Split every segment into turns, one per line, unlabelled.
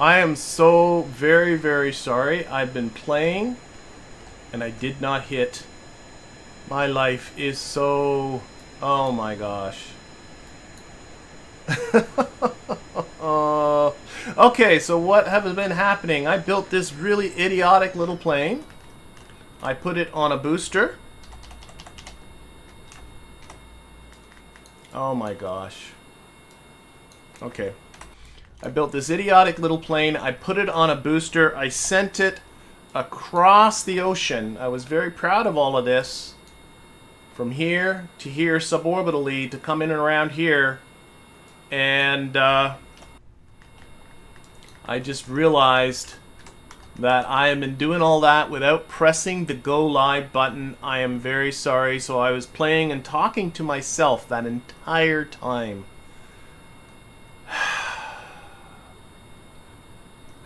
I am so very, very sorry. I've been playing and I did not hit. My life is so... Oh my gosh. Okay, so what has been happening? I built this really idiotic little plane. I put it on a booster. Oh my gosh. Okay. I built this idiotic little plane. I put it on a booster. I sent it across the ocean. I was very proud of all of this. From here to here suborbitally to come in and around here. And I just realized that I have been doing all that without pressing the go live button. I am very sorry. So I was playing and talking to myself that entire time.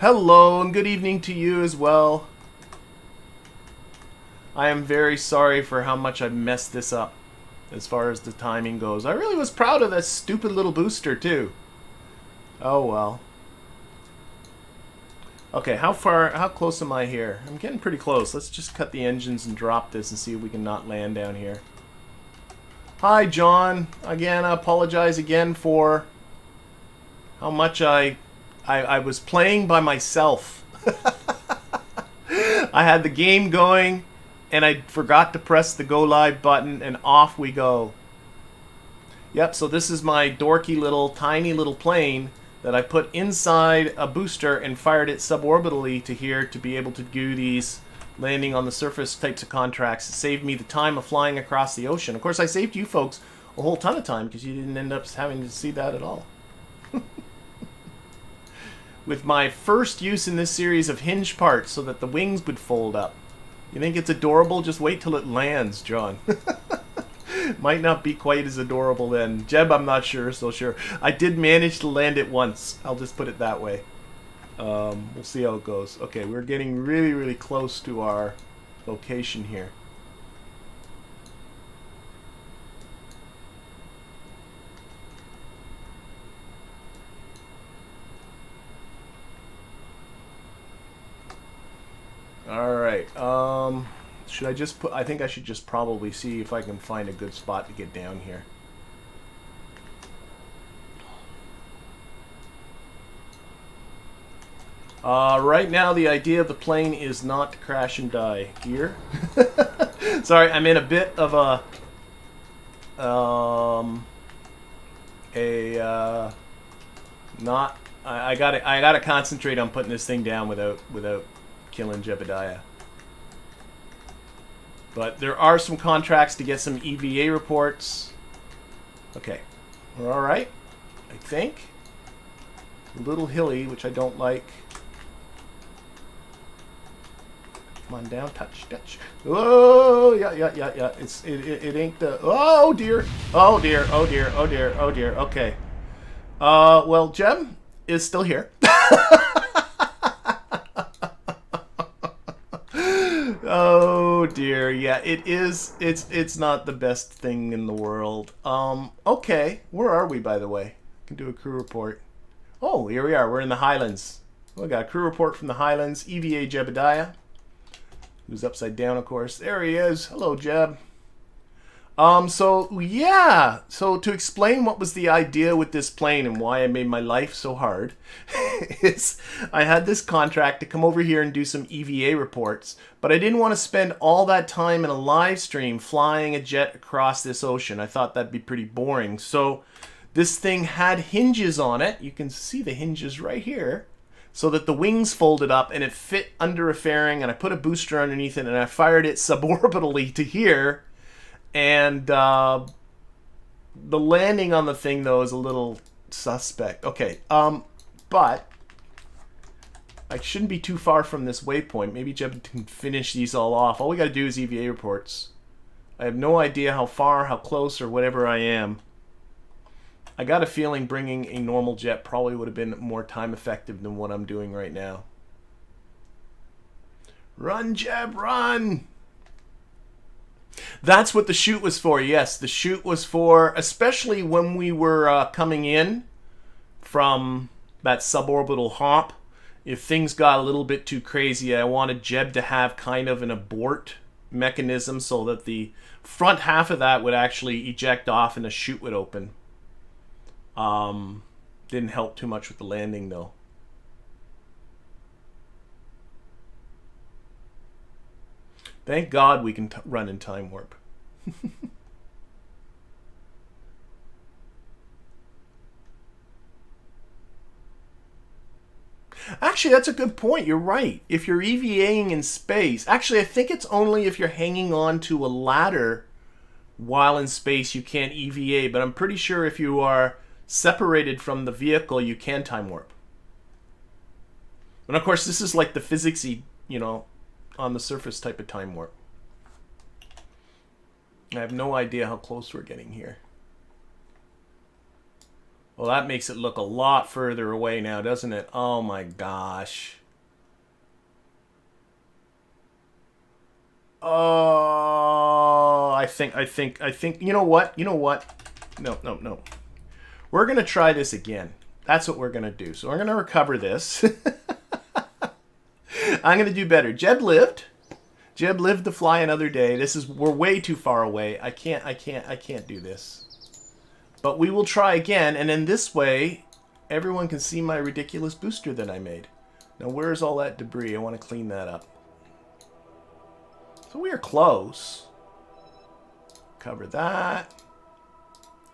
Hello and good evening to you as well. I am very sorry for how much I messed this up as far as the timing goes. I really was proud of that stupid little booster too. Oh well. Okay, how close am I here? I'm getting pretty close. Let's just cut the engines and drop this and see if we can not land down here. Hi John. Again, I apologize again for how much I was playing by myself. I had the game going and I forgot to press the go live button and off we go. Yep, so this is my dorky little tiny little plane that I put inside a booster and fired it suborbitally to here to be able to do these landing on the surface types of contracts. It saved me the time of flying across the ocean. Of course, I saved you folks a whole ton of time because you didn't end up having to see that at all. With my first use in this series of hinge parts so that the wings would fold up. You think it's adorable? Just wait till it lands, John. Might not be quite as adorable then. Jeb, I'm not sure, so sure. I did manage to land it once. I'll just put it that way. We'll see how it goes. Okay, we're getting really, really close to our location here. Alright, should I just put... I think I should just probably see if I can find a good spot to get down here. Right now the idea of the plane is not to crash and die here. Sorry, I'm in a bit of a... I gotta concentrate on putting this thing down without killing Jebediah. But there are some contracts to get some EVA reports. Okay, we're all right, I think. A little hilly, which I don't like. Come on down, touch. Oh, yeah. It ain't the... Oh dear. Okay. Well, Jeb is still here. Oh dear, yeah, it is. It's not the best thing in the world. Okay, where are we, by the way? I can do a crew report. Oh, here we are. We're in the Highlands. We got a crew report from the Highlands. EVA Jebediah, who's upside down, of course. There he is. Hello, Jeb. So yeah, so to explain what was the idea with this plane and why I made my life so hard is I had this contract to come over here and do some EVA reports, but I didn't want to spend all that time in a live stream flying a jet across this ocean. I thought that'd be pretty boring. So this thing had hinges on it. You can see the hinges right here, so that the wings folded up and it fit under a fairing, and I put a booster underneath it and I fired it suborbitally to here. And the landing on the thing, though, is a little suspect. Okay, but I shouldn't be too far from this waypoint. Maybe Jeb can finish these all off. All we got to do is EVA reports. I have no idea how far, how close, or whatever I am. I got a feeling bringing a normal jet probably would have been more time effective than what I'm doing right now. Run, Jeb, run! That's what the chute was for. Yes, the chute was for, especially when we were coming in from that suborbital hop. if things got a little bit too crazy, I wanted Jeb to have kind of an abort mechanism so that the front half of that would actually eject off and the chute would open. Didn't help too much with the landing though. Thank God we can run in time warp. Actually, that's a good point. You're right. If you're EVAing in space, actually, I think it's only if you're hanging on to a ladder while in space you can't EVA, but I'm pretty sure if you are separated from the vehicle, you can time warp. And of course, this is like the physicsy, you know, on the surface type of time warp. I have no idea how close we're getting here. Well, that makes it look a lot further away now, doesn't it? Oh my gosh. Oh, I think, you know what? No. We're going to try this again. That's what we're going to do. So we're going to recover this. I'm going to do better. Jeb lived. Jeb lived to fly another day. We're way too far away. I can't do this. But we will try again, and in this way, everyone can see my ridiculous booster that I made. Now, where's all that debris? I want to clean that up. So we are close. Cover that.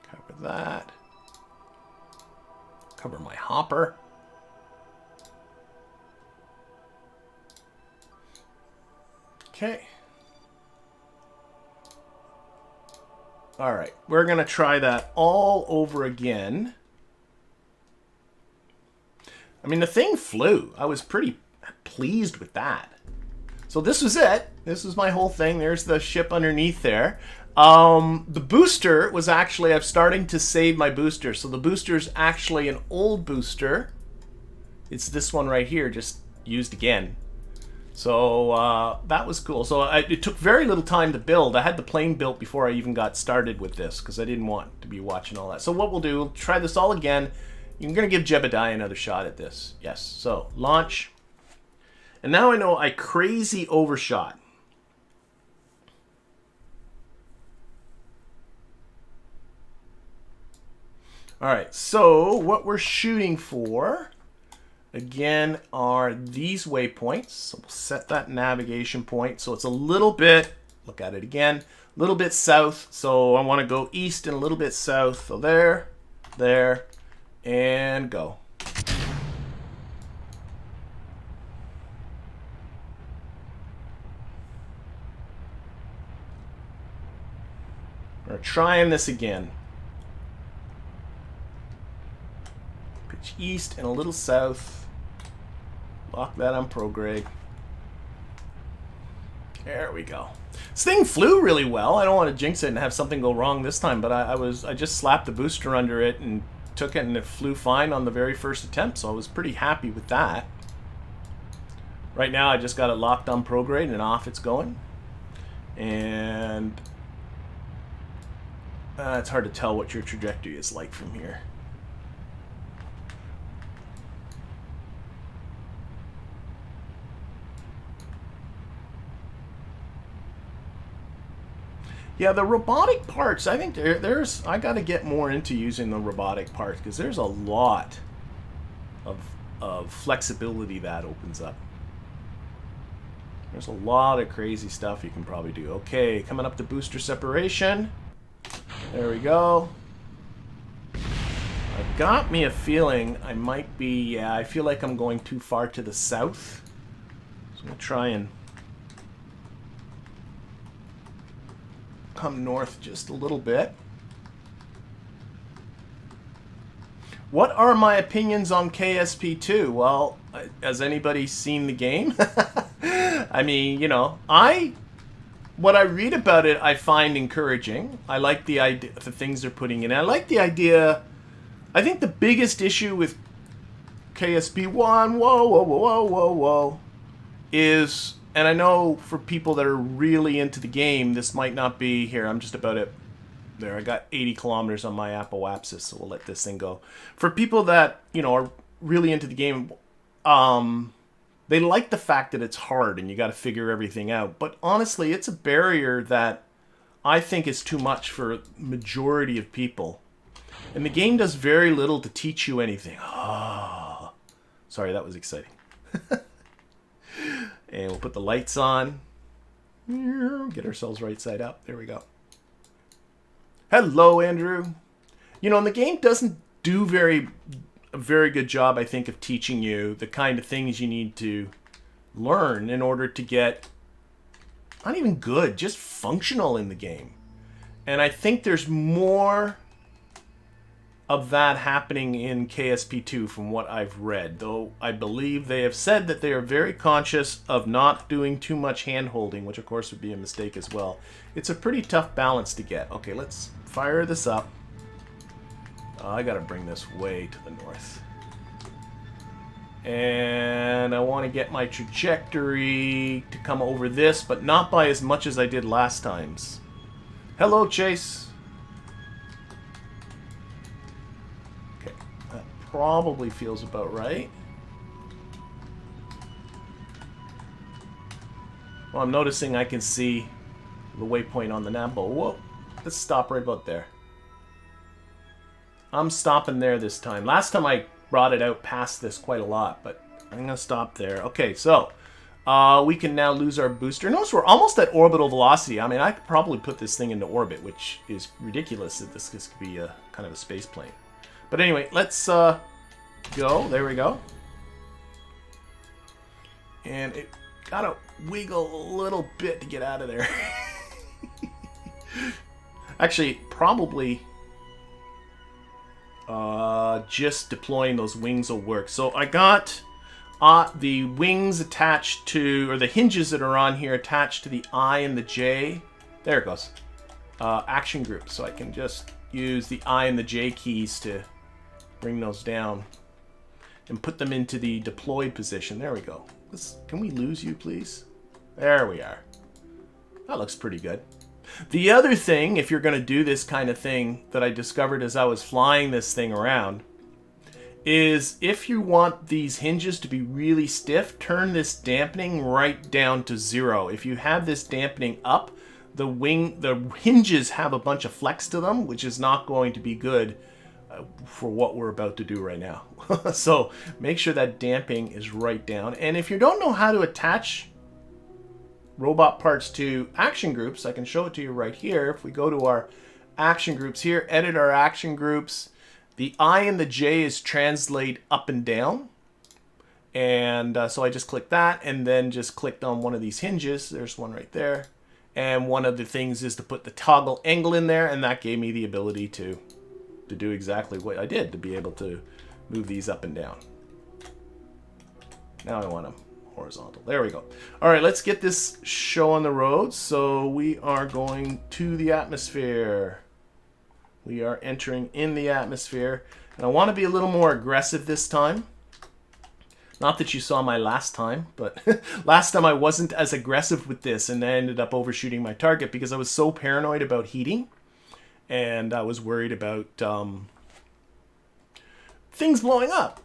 Cover that. Cover my hopper. Okay. All right, we're going to try that all over again. I mean, the thing flew. I was pretty pleased with that. So this was it. This was my whole thing. There's the ship underneath there. The booster was actually, I'm starting to save my booster. So the booster's actually an old booster. It's this one right here, just used again. So that was cool. So it took very little time to build. I had the plane built before I even got started with this because I didn't want to be watching all that. So what we'll do, we'll try this all again. I'm going to give Jebediah another shot at this. Yes. So launch. And now I know I crazy overshot. All right. So what we're shooting for, again, are these waypoints. So we'll set that navigation point. So it's a little bit, look at it again, a little bit south. So I want to go east and a little bit south. So there, and go. We're trying this again. Pitch east and a little south. Lock that on prograde. There we go. This thing flew really well. I don't want to jinx it and have something go wrong this time, but I just slapped the booster under it and took it, and it flew fine on the very first attempt, so I was pretty happy with that. Right now I just got it locked on prograde and off it's going. And it's hard to tell what your trajectory is like from here. Yeah, the robotic parts, I think I got to get more into using the robotic parts because there's a lot of flexibility that opens up. There's a lot of crazy stuff you can probably do. Okay, coming up to booster separation. There we go. I've got me a feeling I might be, yeah, I feel like I'm going too far to the south. So I'm going to try and come north just a little bit. What are my opinions on KSP2? Well, has anybody seen the game? I mean, you know, what I read about it, I find encouraging. I like the idea, the things they're putting in. I like the idea. I think the biggest issue with KSP1, whoa, is, and I know for people that are really into the game, this might not be, here, I'm just about it. There, I got 80 kilometers on my apoapsis, so we'll let this thing go. For people that, you know, are really into the game, They like the fact that it's hard and you got to figure everything out. But honestly, it's a barrier that I think is too much for a majority of people. And the game does very little to teach you anything. Oh, sorry, that was exciting. And we'll put the lights on. Get ourselves right side up. There we go. Hello, Andrew. You know, and the game doesn't do a very good job, I think, of teaching you the kind of things you need to learn in order to get not even good, just functional in the game. And I think there's more of that happening in KSP2 from what I've read, though I believe they have said that they are very conscious of not doing too much hand-holding, which of course would be a mistake as well. It's a pretty tough balance to get. Okay, let's fire this up. I gotta bring this way to the north. And I want to get my trajectory to come over this, but not by as much as I did last times. Hello, Chase. Okay, that probably feels about right. Well, I'm noticing I can see the waypoint on the Nambo. Whoa, let's stop right about there. I'm stopping there this time. Last time I brought it out past this quite a lot, but I'm going to stop there. Okay, so we can now lose our booster. Notice we're almost at orbital velocity. I mean, I could probably put this thing into orbit, which is ridiculous that this could be a kind of a space plane. But anyway, let's go. There we go. And it got to wiggle a little bit to get out of there. Actually, probably just deploying those wings will work. So I got the wings attached to, or the hinges that are on here attached to the I and the J. There it goes. Action group. So I can just use the I and the J keys to bring those down and put them into the deployed position. There we go. Can we lose you, please? There we are. That looks pretty good. The other thing, if you're going to do this kind of thing that I discovered as I was flying this thing around, is if you want these hinges to be really stiff, turn this dampening right down to 0. If you have this dampening up, the hinges have a bunch of flex to them, which is not going to be good for what we're about to do right now. So make sure that damping is right down. And if you don't know how to attach robot parts to action groups, I can show it to you right here. If we go to our action groups here, edit our action groups, the I and the J is translate up and down. And so I just clicked that and then just clicked on one of these hinges. There's one right there. And one of the things is to put the toggle angle in there, and that gave me the ability to do exactly what I did, to be able to move these up and down. Now I want them horizontal. There we go. All right, let's get this show on the road. So we are going to the atmosphere. We are entering in the atmosphere. And I want to be a little more aggressive this time. Not that you saw my last time, but last time I wasn't as aggressive with this, and I ended up overshooting my target because I was so paranoid about heating. And I was worried about things blowing up.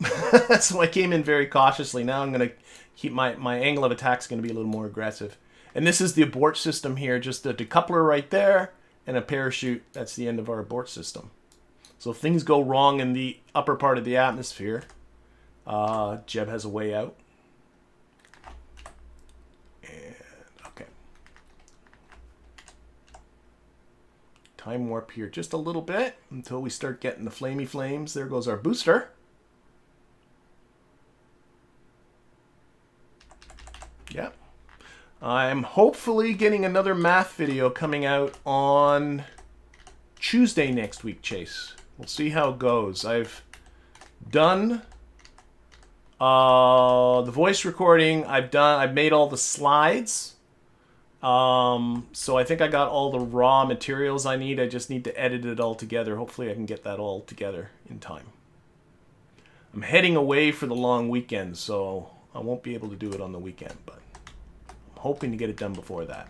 So I came in very cautiously. Now I'm going to keep my angle of attack is going to be a little more aggressive. And this is the abort system here, just a decoupler right there and a parachute. That's the end of our abort system. So if things go wrong in the upper part of the atmosphere, Jeb has a way out. And okay. Time warp here just a little bit until we start getting the flamey flames. There goes our booster. Yeah. I'm hopefully getting another math video coming out on Tuesday next week, Chase. We'll see how it goes. I've done the voice recording. I've made all the slides. So I think I got all the raw materials I need. I just need to edit it all together. Hopefully I can get that all together in time. I'm heading away for the long weekend, so I won't be able to do it on the weekend, but I'm hoping to get it done before that.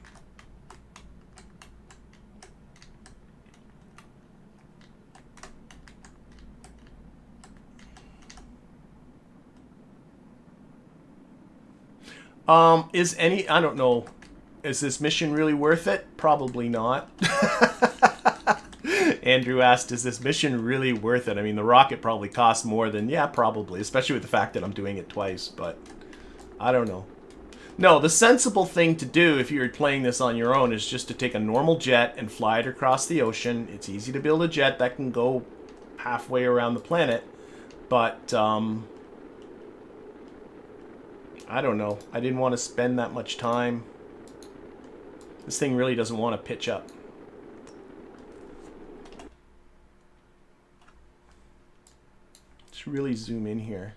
I don't know. Is this mission really worth it? Probably not. Andrew asked, is this mission really worth it? I mean, the rocket probably costs more than, yeah, probably, especially with the fact that I'm doing it twice, but I don't know. No, the sensible thing to do if you're playing this on your own is just to take a normal jet and fly it across the ocean. It's easy to build a jet that can go halfway around the planet, but I don't know. I didn't want to spend that much time. This thing really doesn't want to pitch up. Let's really zoom in here.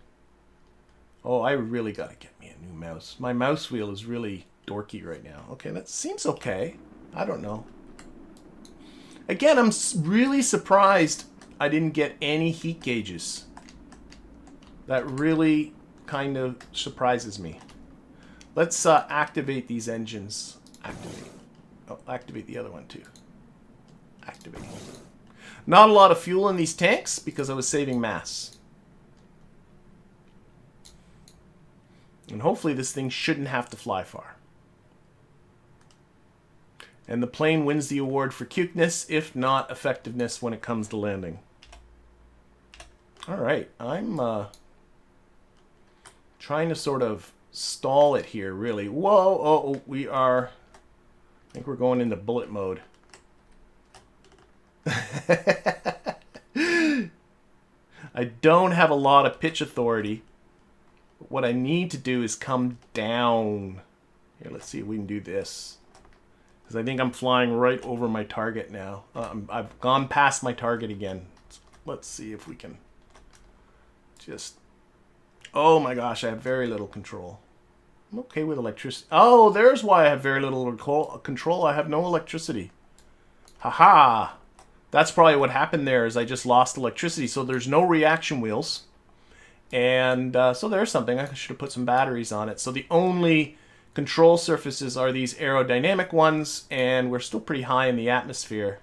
Oh, I really got to get me a new mouse. My mouse wheel is really dorky right now. Okay, that seems okay. I don't know. Again, I'm really surprised I didn't get any heat gauges. That really kind of surprises me. Let's activate these engines. Activate. Oh, activate the other one too. Activate. Not a lot of fuel in these tanks because I was saving mass. And hopefully this thing shouldn't have to fly far. And the plane wins the award for cuteness, if not effectiveness, when it comes to landing. Alright, I'm trying to sort of stall it here, really. Whoa, oh, we are... I think we're going into bullet mode. I don't have a lot of pitch authority. What I need to do is come down. Here, let's see if we can do this. Because I think I'm flying right over my target now. I've gone past my target again. Let's see if we can just... Oh my gosh, I have very little control. I'm okay with electricity. Oh, there's why I have very little control. I have no electricity. Haha. That's probably what happened there is I just lost electricity. So there's no reaction wheels. And so there's something. I should have put some batteries on it. So the only control surfaces are these aerodynamic ones, and we're still pretty high in the atmosphere.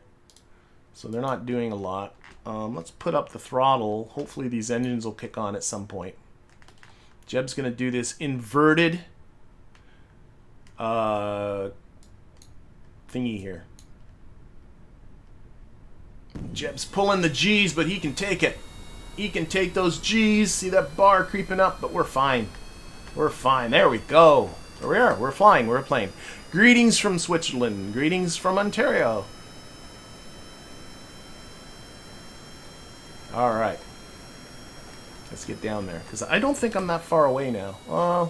So they're not doing a lot. Let's put up the throttle. Hopefully these engines will kick on at some point. Jeb's going to do this inverted thingy here. Jeb's pulling the G's, but he can take it. He can take those G's. See that bar creeping up, but we're fine. We're fine. There we go. There we are. We're flying. We're a plane. Greetings from Switzerland. Greetings from Ontario. All right. Let's get down there, because I don't think I'm that far away now.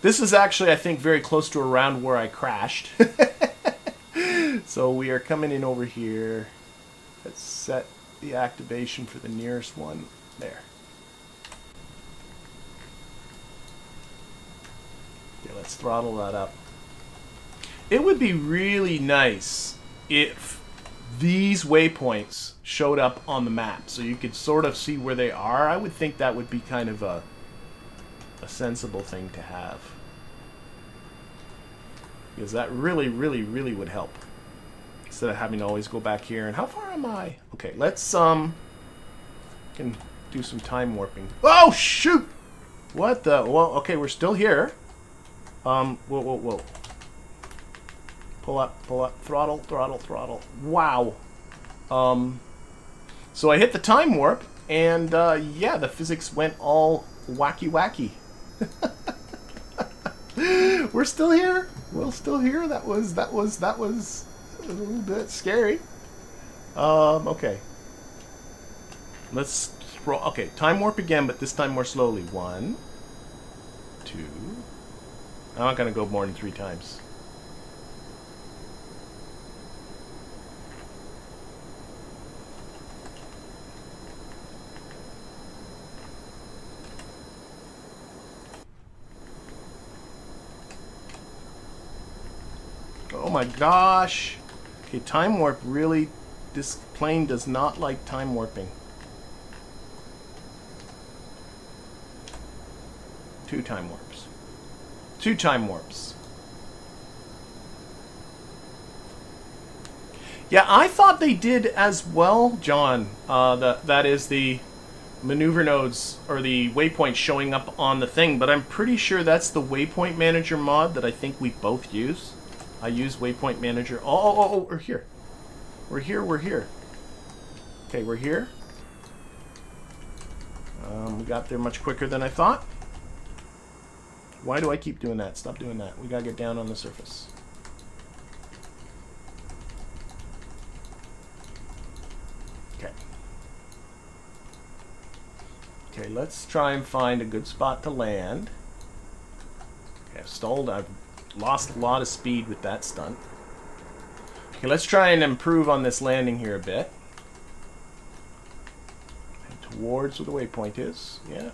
This is actually, I think, very close to around where I crashed. So we are coming in over here. Let's set the activation for the nearest one. There. Okay, let's throttle that up. It would be really nice if these waypoints showed up on the map so you could sort of see where they are. I would think that would be kind of a sensible thing to have, because that really would help instead of having to always go back here. And how far am I? Okay, let's can do some time warping. Oh shoot, what the, well, okay, we're still here. Whoa. Pull up, throttle. Wow. So I hit the time warp, and yeah, the physics went all wacky. We're still here. We're still here. That was a little bit scary. Okay. Let's throw. Okay, time warp again, but this time more slowly. 1, 2. I'm not gonna go more than 3 times. Oh my gosh. Okay, time warp really, this plane does not like time warping. 2 time warps. 2 time warps. Yeah, I thought they did as well, John. That is the maneuver nodes or the waypoint showing up on the thing, but I'm pretty sure that's the waypoint manager mod that I think we both use. I use waypoint manager. Oh, we're here. We're here. Okay, we're here. We got there much quicker than I thought. Why do I keep doing that? Stop doing that. We gotta get down on the surface. Okay. Okay, let's try and find a good spot to land. Okay, I've stalled. I've lost a lot of speed with that stunt. Okay, let's try and improve on this landing here a bit. And towards where the waypoint is. Yeah.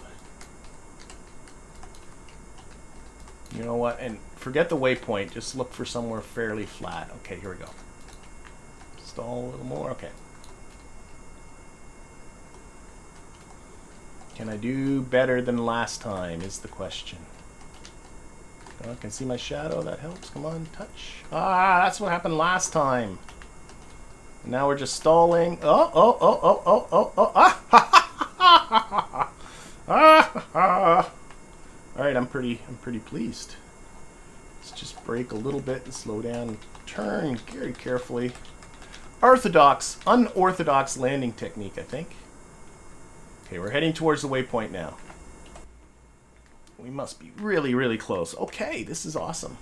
You know what? And forget the waypoint. Just look for somewhere fairly flat. Okay, here we go. Stall a little more. Okay. Can I do better than last time is the question. Oh, I can see my shadow. That helps. Come on, touch. Ah, that's what happened last time. And now we're just stalling. Oh. Ah. All right, I'm pretty pleased. Let's just brake a little bit and slow down and turn very carefully. Unorthodox landing technique, I think. Okay, we're heading towards the waypoint now. We must be really, really close. Okay, this is awesome.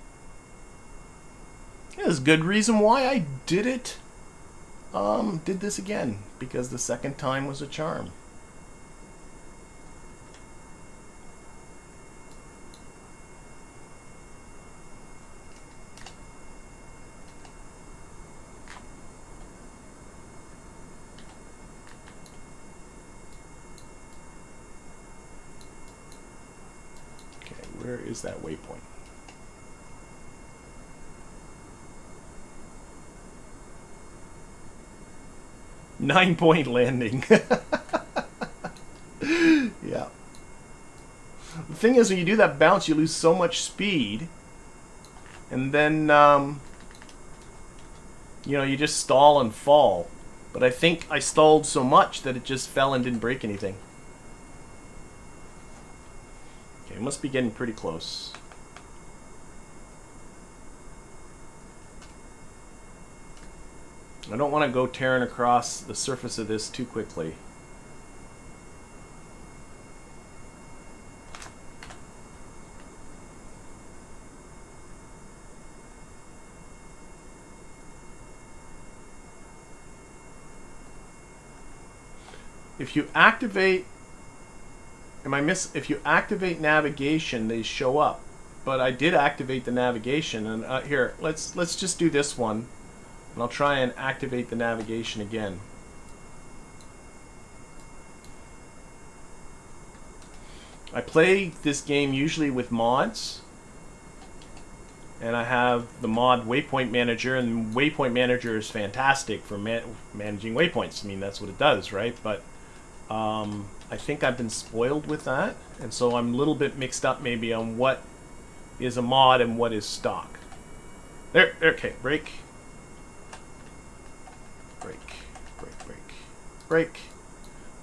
There's a good reason why I did it. Did this again, because the second time was a charm. Where is that waypoint? Nine-point landing. Yeah. The thing is, when you do that bounce, you lose so much speed. And then, you know, you just stall and fall. But I think I stalled so much that it just fell and didn't break anything. Okay, must be getting pretty close. I don't want to go tearing across the surface of this too quickly. If you activate if you activate navigation, they show up. But I did activate the navigation, and here, let's just do this one, and I'll try and activate the navigation again. I play this game usually with mods, and I have the mod Waypoint Manager, and Waypoint Manager is fantastic for managing waypoints. I mean, that's what it does, right? But I think I've been spoiled with that, and so I'm a little bit mixed up maybe on what is a mod and what is stock. There, okay, brake.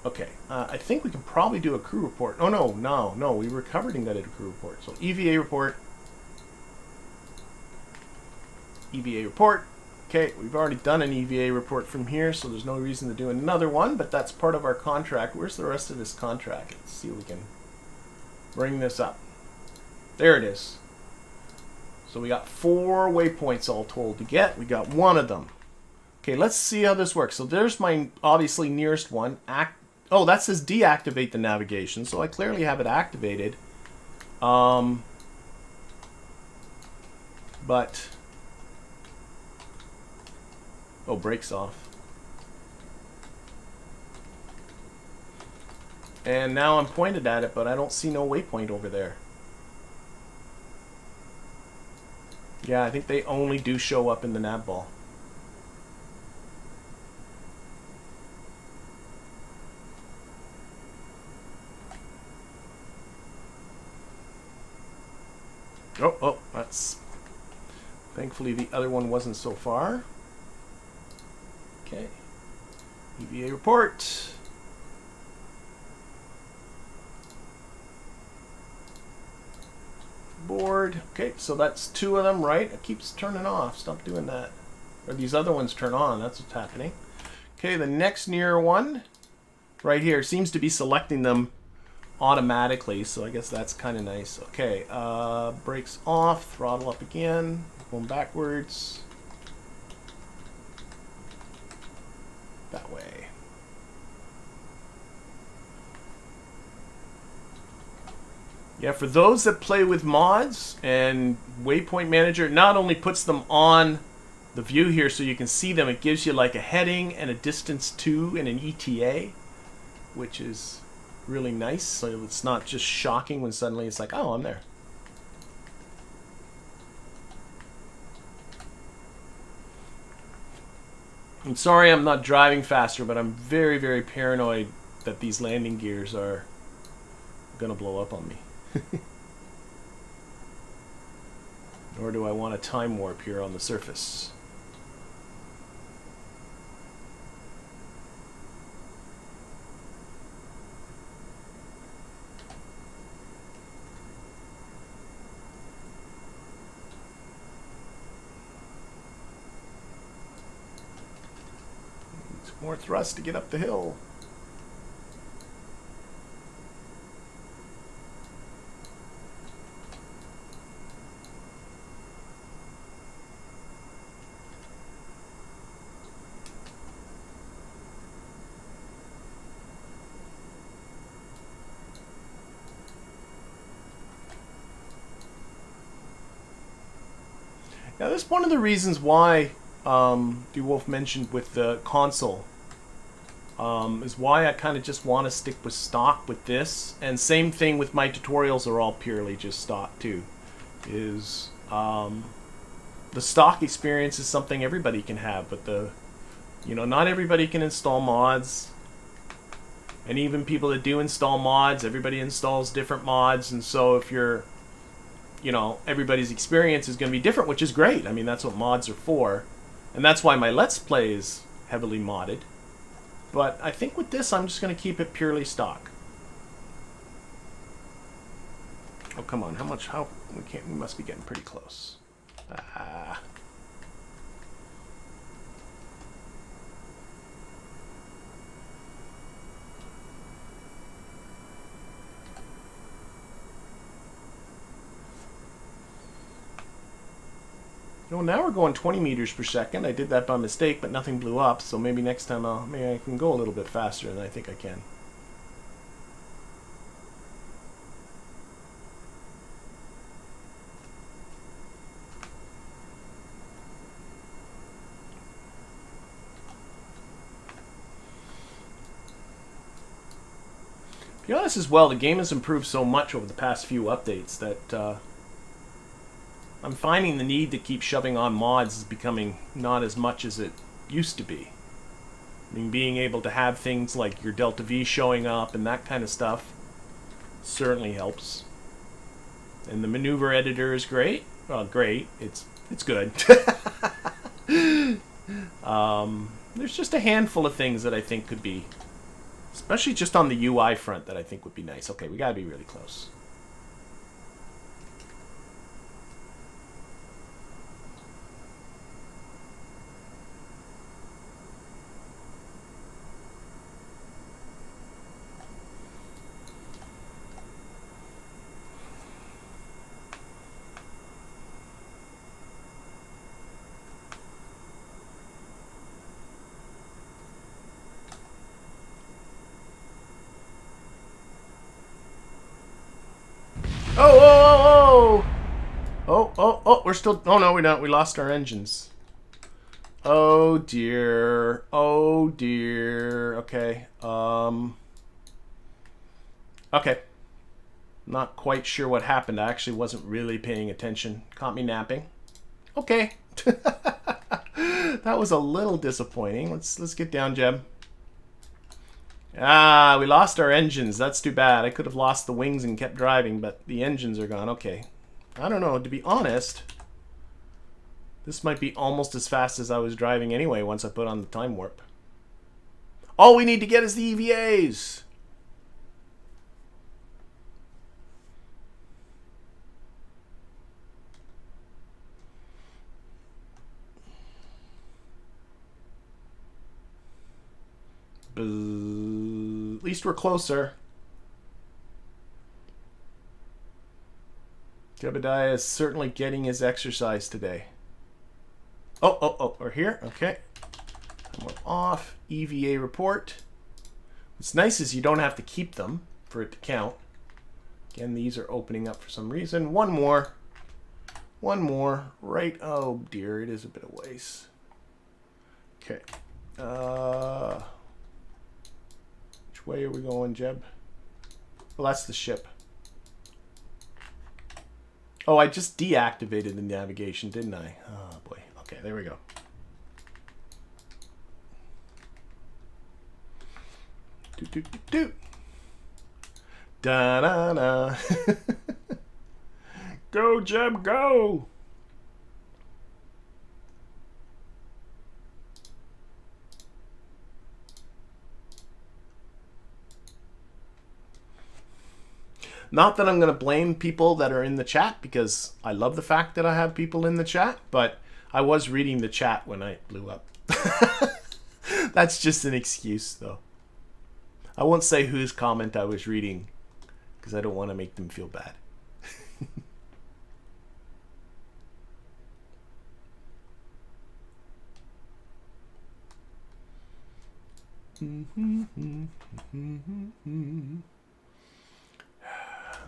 Okay, I think we can probably do a crew report. Oh, no, we recovered and got a crew report. So EVA report. Okay, we've already done an EVA report from here, so there's no reason to do another one, but that's part of our contract. Where's the rest of this contract? Let's see if we can bring this up. There it is. So we got 4 waypoints all told to get. We got 1 of them. Okay, let's see how this works. So there's my obviously nearest one. Oh, that says deactivate the navigation, so I clearly have it activated. But oh, brakes off. And now I'm pointed at it, but I don't see no waypoint over there. Yeah, I think they only do show up in the nav ball. Oh, that's... Thankfully the other one wasn't so far. Okay. EVA report. board. Okay, so that's 2 of them, right? It keeps turning off. Stop doing that. Or these other ones turn on. That's what's happening. Okay, the next near one right here seems to be selecting them automatically, so I guess that's kind of nice. Okay, brakes off, throttle up again, going backwards. That way. Yeah, for those that play with mods, and Waypoint Manager not only puts them on the view here so you can see them, it gives you like a heading and a distance to and an ETA, which is really nice, so it's not just shocking when suddenly it's like, oh, I'm there. I'm sorry I'm not driving faster, but I'm very, very paranoid that these landing gears are gonna blow up on me. Nor do I want a time warp here on the surface. Needs more thrust to get up the hill. Now, this is one of the reasons why DeWolf mentioned with the console is why I kind of just want to stick with stock with this. And same thing with my tutorials are all purely just stock too. Is the stock experience is something everybody can have, but not everybody can install mods. And even people that do install mods, everybody installs different mods, and so if you're everybody's experience is going to be different, which is great. I mean, that's what mods are for. And that's why my Let's Play is heavily modded. But I think with this, I'm just going to keep it purely stock. Oh, come on. We must be getting pretty close. Ah. Now we're going 20 meters per second. I did that by mistake, but nothing blew up, so maybe next time maybe I can go a little bit faster than I think I can. To be honest as well, the game has improved so much over the past few updates that I'm finding the need to keep shoving on mods is becoming not as much as it used to be. I mean, being able to have things like your Delta V showing up and that kind of stuff certainly helps. And the maneuver editor is great. Well, great. It's good. There's just a handful of things that I think could be, especially just on the UI front, that I think would be nice. Okay, we gotta be really close. Oh, we're still... Oh, no, we're not. We lost our engines. Oh, dear. Oh, dear. Okay. Okay. Not quite sure what happened. I actually wasn't really paying attention. Caught me napping. Okay. That was a little disappointing. Let's get down, Jeb. Ah, we lost our engines. That's too bad. I could have lost the wings and kept driving, but the engines are gone. Okay. I don't know. To be honest, this might be almost as fast as I was driving anyway once I put on the time warp. All we need to get is the EVAs. At least we're closer. Jebediah is certainly getting his exercise today. Oh, we're here. Okay. We're off. EVA report. What's nice is you don't have to keep them for it to count. Again, these are opening up for some reason. One more. One more. Right. Oh, dear. It is a bit of waste. Okay. Which way are we going, Jeb? Well, that's the ship. Oh, I just deactivated the navigation, didn't I? Oh, boy. Okay, there we go. Do. Da-da-da. Go, Jeb, go! Not that I'm going to blame people that are in the chat, because I love the fact that I have people in the chat, but I was reading the chat when I blew up. That's just an excuse, though. I won't say whose comment I was reading, because I don't want to make them feel bad.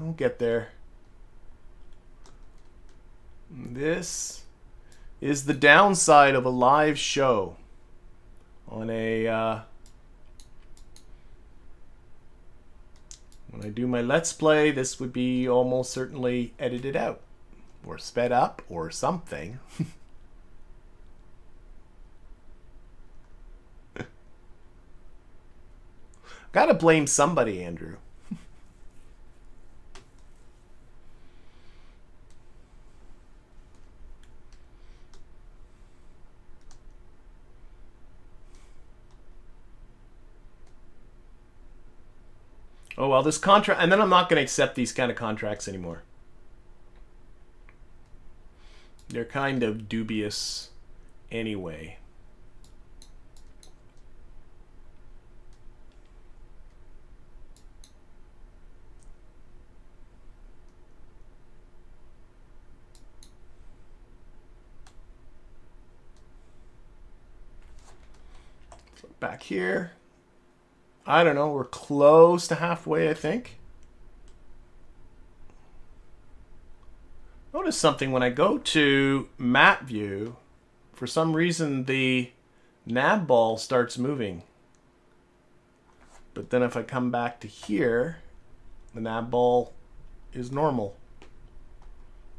We'll get there. This is the downside of a live show on a when I do my Let's Play. This would be almost certainly edited out or sped up or something. Gotta blame somebody, Andrew. Oh, well, this contract, and then I'm not going to accept these kind of contracts anymore. They're kind of dubious anyway. So back here. I don't know, we're close to halfway, I think. Notice something when I go to map view, for some reason the nav ball starts moving. But then if I come back to here, the nav ball is normal.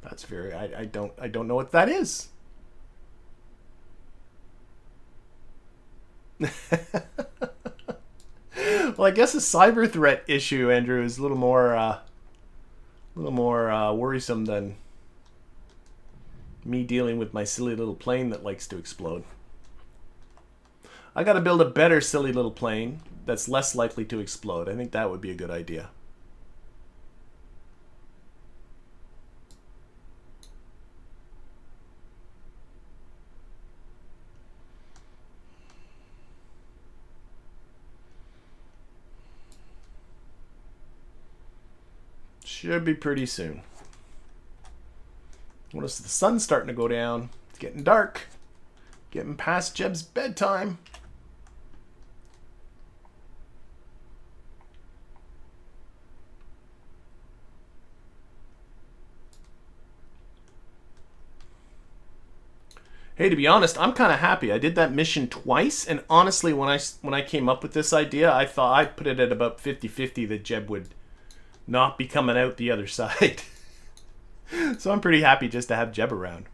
That's very, I don't know what that is. Well, I guess a cyber threat issue, Andrew, is a little more worrisome than me dealing with my silly little plane that likes to explode. I got to build a better silly little plane that's less likely to explode. I think that would be a good idea. Should be pretty soon. Notice the sun's starting to go down. It's getting dark. Getting past Jeb's bedtime. Hey, to be honest, I'm kind of happy. I did that mission twice, and honestly, when I came up with this idea, I thought I'd put it at about 50-50 that Jeb would not be coming out the other side. So I'm pretty happy just to have Jeb around.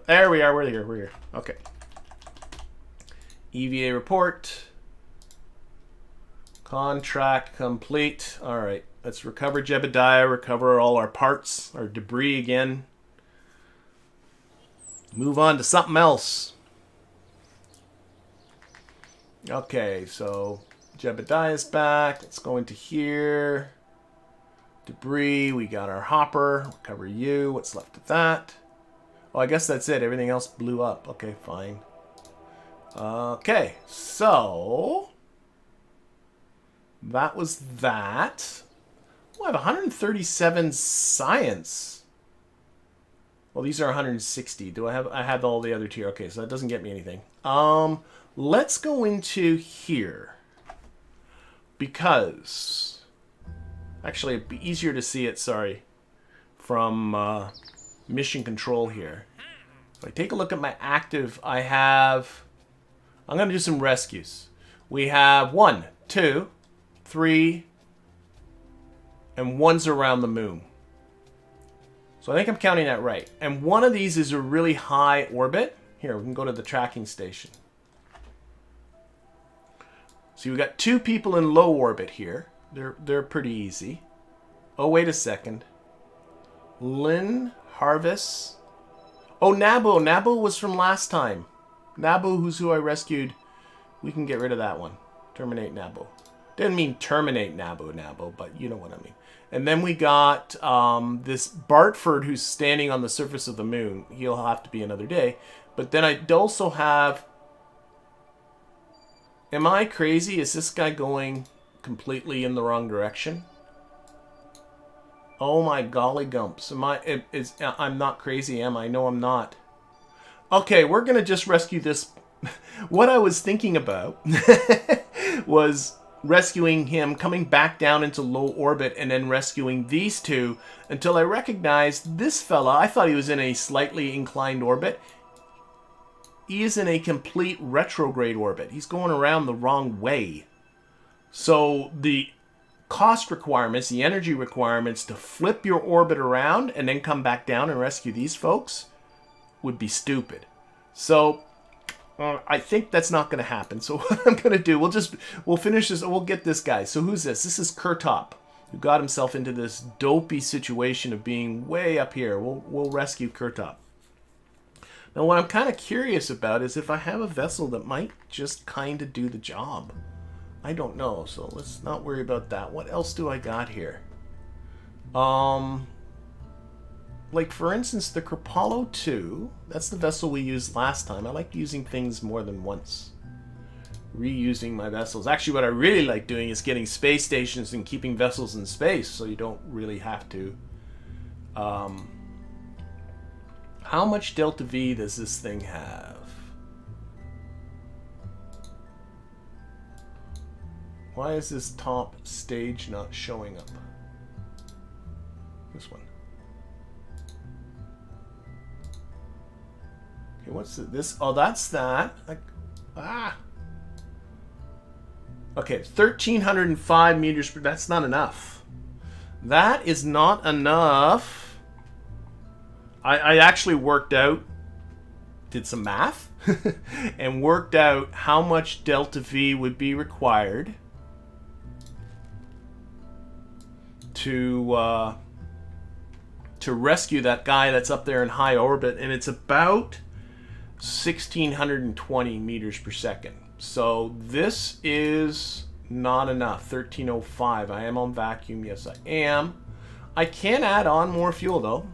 There we are. We're here. Okay. EVA report. Contract complete. All right. Let's recover Jebediah. Recover all our parts, our debris again. Move on to something else. Okay, so Jebediah's back. Let's go into here. Debris. We got our hopper. Recover you. What's left of that? Oh, I guess that's it. Everything else blew up. Okay, fine. Okay, so that was that. Oh, I have 137 science. Well, these are 160. Do I have? I have all the other tier. Okay, so that doesn't get me anything. Let's go into here because actually it'd be easier to see it. Sorry, from mission control here. If I take a look at my active, I have. I'm going to do some rescues. We have 1, 2, 3, and one's around the moon. So I think I'm counting that right. And one of these is a really high orbit. Here, we can go to the tracking station. So we've got 2 people in low orbit here. They're pretty easy. Oh, wait a second. Lynn, Harvest. Oh, Nabo. Nabo was from last time. Nabo, who's who I rescued. We can get rid of that one. Terminate Nabo. Didn't mean terminate Nabo, but you know what I mean. And then we got this Bartford who's standing on the surface of the moon. He'll have to be another day. But then I also have... Am I crazy? Is this guy going completely in the wrong direction? Oh my golly gumps. I'm not crazy, am I? No, I'm not. Okay, we're going to just rescue this. What I was thinking about was rescuing him, coming back down into low orbit, and then rescuing these 2 until I recognized this fella. I thought he was in a slightly inclined orbit. He is in a complete retrograde orbit. He's going around the wrong way. So the cost requirements, the energy requirements to flip your orbit around and then come back down and rescue these folks would be stupid. So I think that's not going to happen. So what I'm going to do, we'll finish this. We'll get this guy. So who's this? This is Kertop, who got himself into this dopey situation of being way up here. We'll rescue Kertop. Now what I'm kind of curious about is if I have a vessel that might just kind of do the job. I don't know. So let's not worry about that. What else do I got here? Like, for instance, the Krapalo 2. That's the vessel we used last time. I like using things more than once. Reusing my vessels. Actually, what I really like doing is getting space stations and keeping vessels in space, so you don't really have to. How much Delta V does this thing have? Why is this top stage not showing up? This one. Okay, what's this? Oh, that's that. Okay, 1,305 meters per... That's not enough. That is not enough. I actually worked out, did some math, and worked out how much Delta V would be required to rescue that guy that's up there in high orbit, and it's about 1,620 meters per second. So this is not enough. 1,305. I am on vacuum. Yes, I am. I can add on more fuel, though.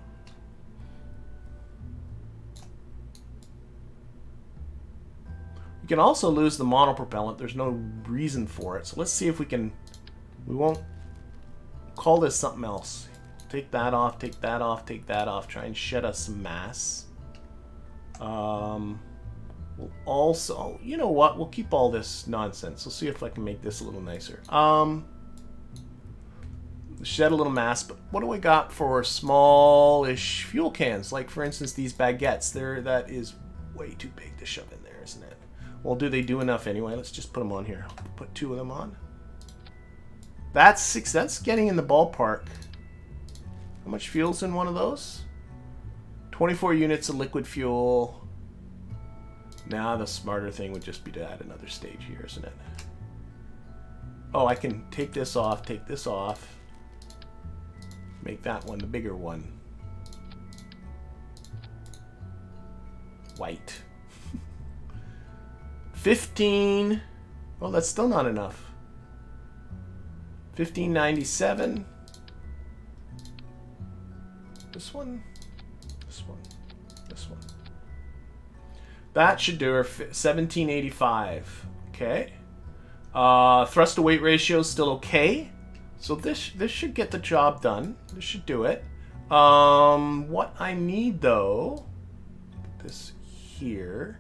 You can also lose the monopropellant. There's no reason for it. So let's see if we can... We won't call this something else. Take that off, take that off, take that off. Try and shed us some mass. We'll also... You know what? We'll keep all this nonsense. We'll see if I can make this a little nicer. Shed a little mass, but what do I got for small-ish fuel cans? Like, for instance, these baguettes. That is way too big to shove in there, isn't it? Well, do they do enough anyway? Let's just put them on here. Put 2 of them on. That's 6. That's getting in the ballpark. How much fuel's in one of those? 24 units of liquid fuel. Now the smarter thing would just be to add another stage here, isn't it? Oh, I can take this off, make that one the bigger one. White. 15. Well, that's still not enough. 1597. This one. This one. This one. That should do her 1785. Okay. Thrust to weight ratio is still okay. So this should get the job done. This should do it. What I need though, put this here.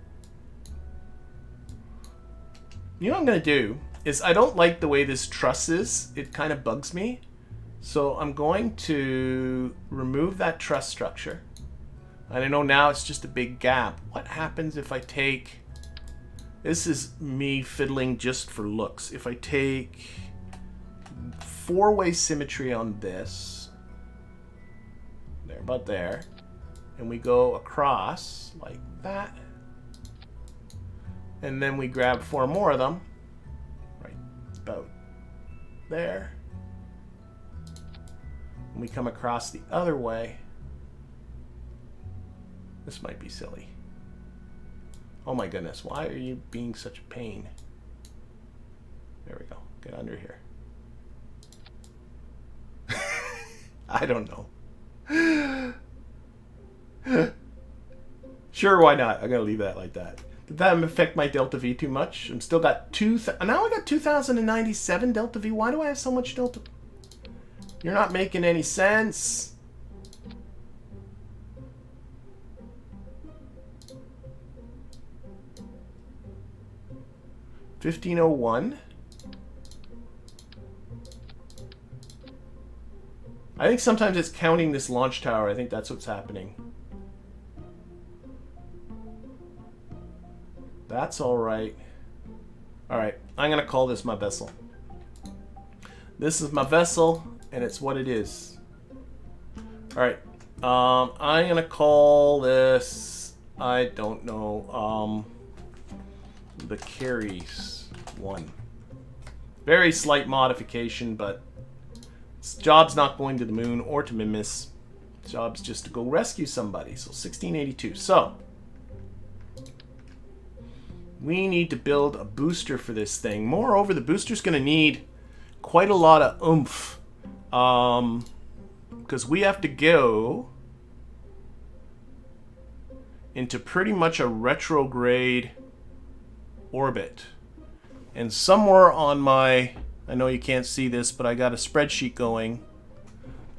You know what I'm gonna do is I don't like the way this truss is. It kind of bugs me. So I'm going to remove that truss structure. And I know now it's just a big gap. What happens if I take... This is me fiddling just for looks. If I take four-way symmetry on this, there, about there, and we go across like that, and then we grab four more of them, right about there, and we come across the other way. This might be silly. Oh my goodness, why are you being such a pain? There we go. Get under here. I don't know. Sure, why not? I'm going to leave that like that. Did that affect my delta V too much? I'm still got now I got 2097 delta V. Why do I have so much delta? You're not making any sense. $15.01. I think sometimes it's counting this launch tower. I think that's what's happening. That's all right. All right, I'm gonna call this my vessel. This is my vessel, and it's what it is. All right, I'm gonna call this, I don't know, the Keries 1. Very slight modification, but this job's not going to the moon or to Mimis. Job's just to go rescue somebody. So 1682. So we need to build a booster for this thing. Moreover, the booster's going to need quite a lot of oomph, because we have to go into pretty much a retrograde orbit. And somewhere on my, I know you can't see this, but I got a spreadsheet going.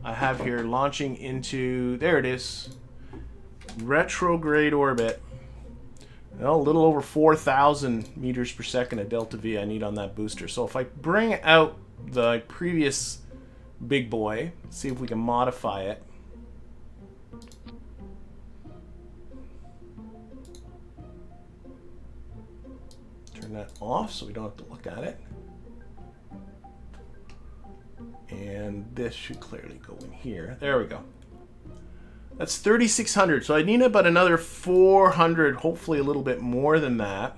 I have here launching into, there it is, retrograde orbit. Well, a little over 4,000 meters per second of delta V I need on that booster. So if I bring out the previous big boy, see if we can modify it. Turn that off so we don't have to look at it. And this should clearly go in here. There we go. That's 3,600. So I need about another 400, hopefully a little bit more than that.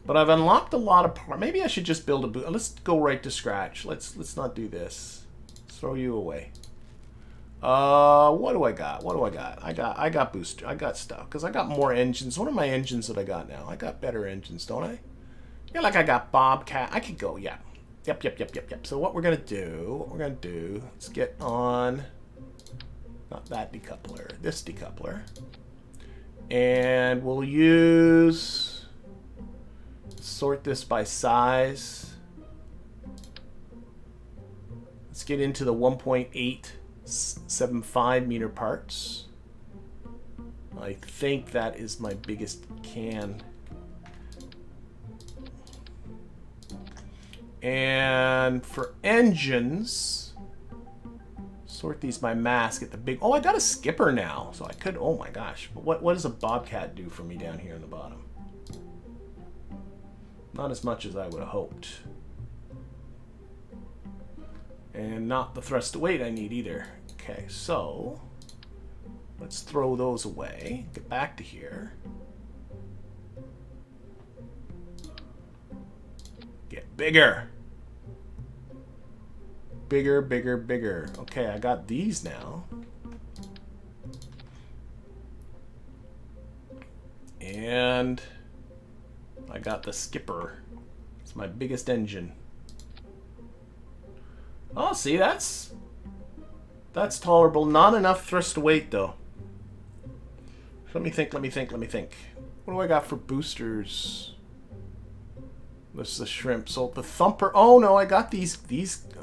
But I've unlocked a lot of parts. Maybe I should just build a boot. Let's go right to scratch. Let's not do this. Let's throw you away. What do I got? What do I got? I got booster. I got stuff because I got more engines. What are my engines that I got now? I got better engines, don't I? Yeah, like I got Bobcat. I could go. Yeah. Yep. So what we're gonna do? Let's get on. Not that decoupler. This decoupler. And we'll use. Sort this by size. Let's get into the 1.875 meter parts. I think that is my biggest can. And for engines, sort these by mass, get the big... Oh, I got a skipper now, so I could... Oh my gosh. But what does a Bobcat do for me down here in the bottom? Not as much as I would have hoped. And not the thrust to weight I need either. Okay, so let's throw those away. Get back to here. Get bigger. Bigger. Okay, I got these now. And I got the skipper. It's my biggest engine. Oh, see, that's tolerable. Not enough thrust to weight, though. Let me think. What do I got for boosters? This is the shrimp. So the thumper. Oh no, I got these.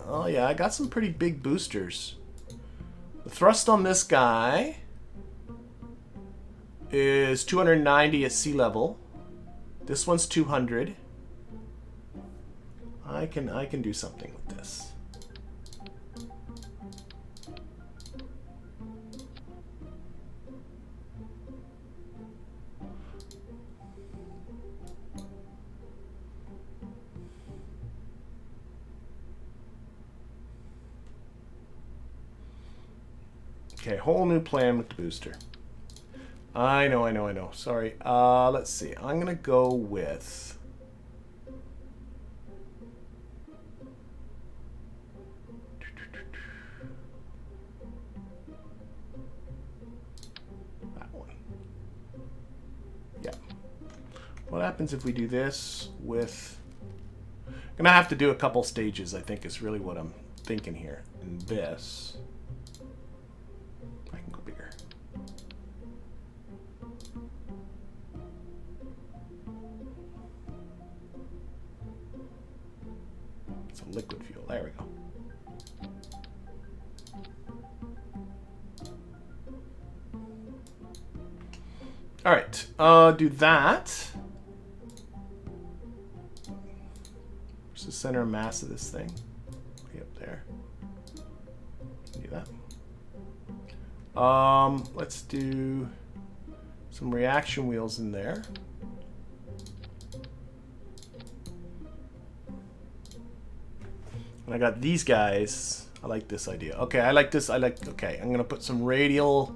Oh yeah, I got some pretty big boosters. The thrust on this guy is 290 at sea level. This one's 200. I can do something with this. Okay, whole new plan with the booster. I know. Sorry. Let's see. I'm gonna go with that one. Yeah. What happens if we do this with... I'm gonna have to do a couple stages, I think, is really what I'm thinking here. And this... I can go bigger. It's a liquid fuel. There we go. All right, do that. Where's the center of mass of this thing? Way up there. Do that. Let's do some reaction wheels in there. And I got these guys. I like this idea. Okay, I like this. Okay, I'm gonna put some radial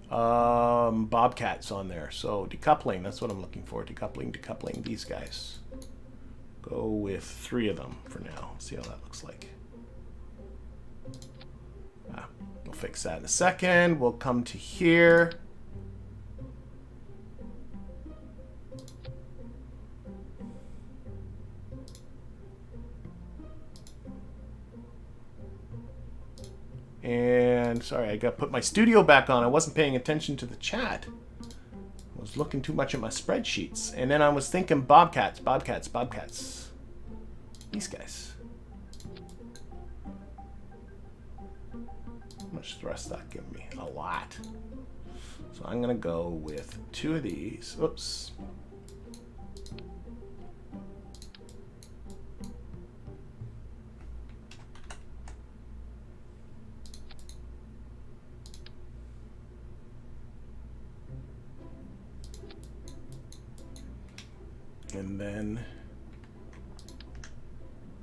bobcats on there. So decoupling, that's what I'm looking for. Decoupling these guys. Go with 3 of them for now. See how that looks like. We'll fix that in a second. We'll come to here. And sorry, I got to put my studio back on. I wasn't paying attention to the chat. I was looking too much at my spreadsheets. And then I was thinking bobcats. These guys. How much thrust that give me? A lot. So I'm going to go with 2 of these. Oops. And then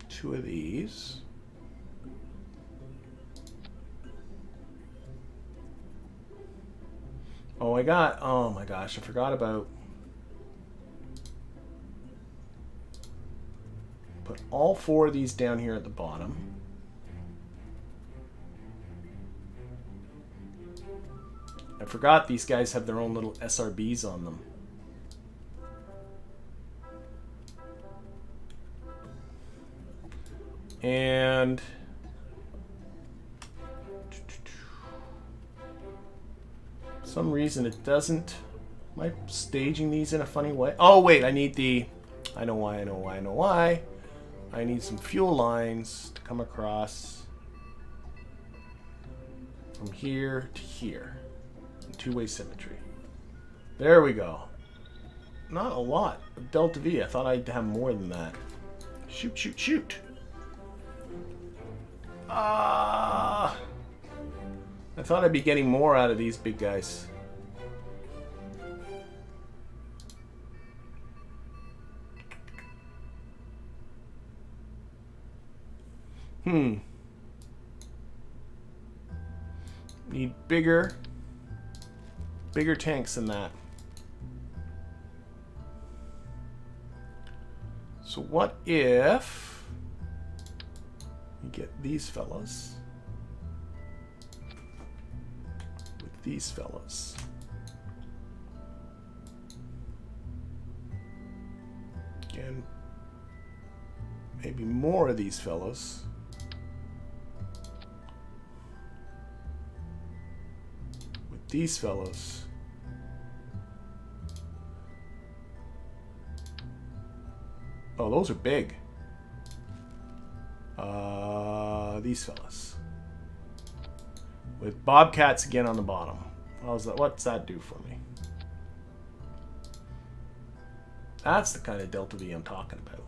2 of these. Oh, oh my gosh, I forgot about. Put all 4 of these down here at the bottom. I forgot these guys have their own little SRBs on them. And for some reason it doesn't. Am I staging these in a funny way? Oh wait, I need the. I know why. I need some fuel lines to come across from here to here. Two-way symmetry. There we go. Not a lot of delta V. I thought I'd have more than that. Shoot. I thought I'd be getting more out of these big guys. Need bigger tanks than that. So what if we get these fellas with these fellas? Again, maybe more of these fellas. With these fellas. Oh, those are big. These fellas. With bobcats again on the bottom. How's that? What's that do for me? That's the kind of delta V I'm talking about.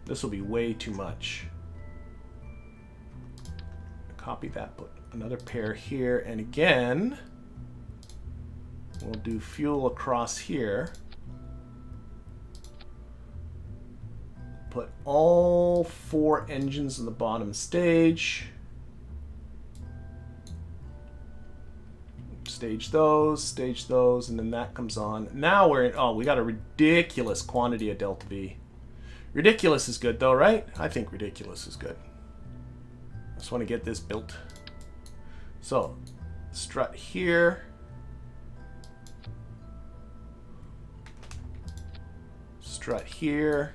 This will be way too much. Copy that, put another pair here, and again, we'll do fuel across here. Put all 4 engines in the bottom stage. Stage those, and then that comes on. Now we're in, oh, we got a ridiculous quantity of delta V. Ridiculous is good though, right? I think ridiculous is good. I just want to get this built. So, strut here. Strut here.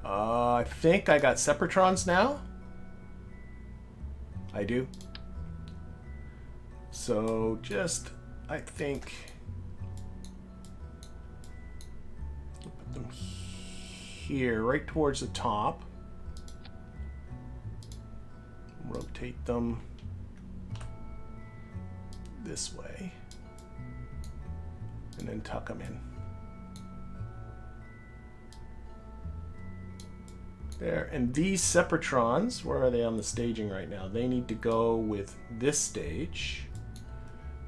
I think I got Separatrons now. I do. So just, I think, put them here, right towards the top. Rotate them this way. And then tuck them in. There, and these Separatrons, where are they on the staging right now? They need to go with this stage.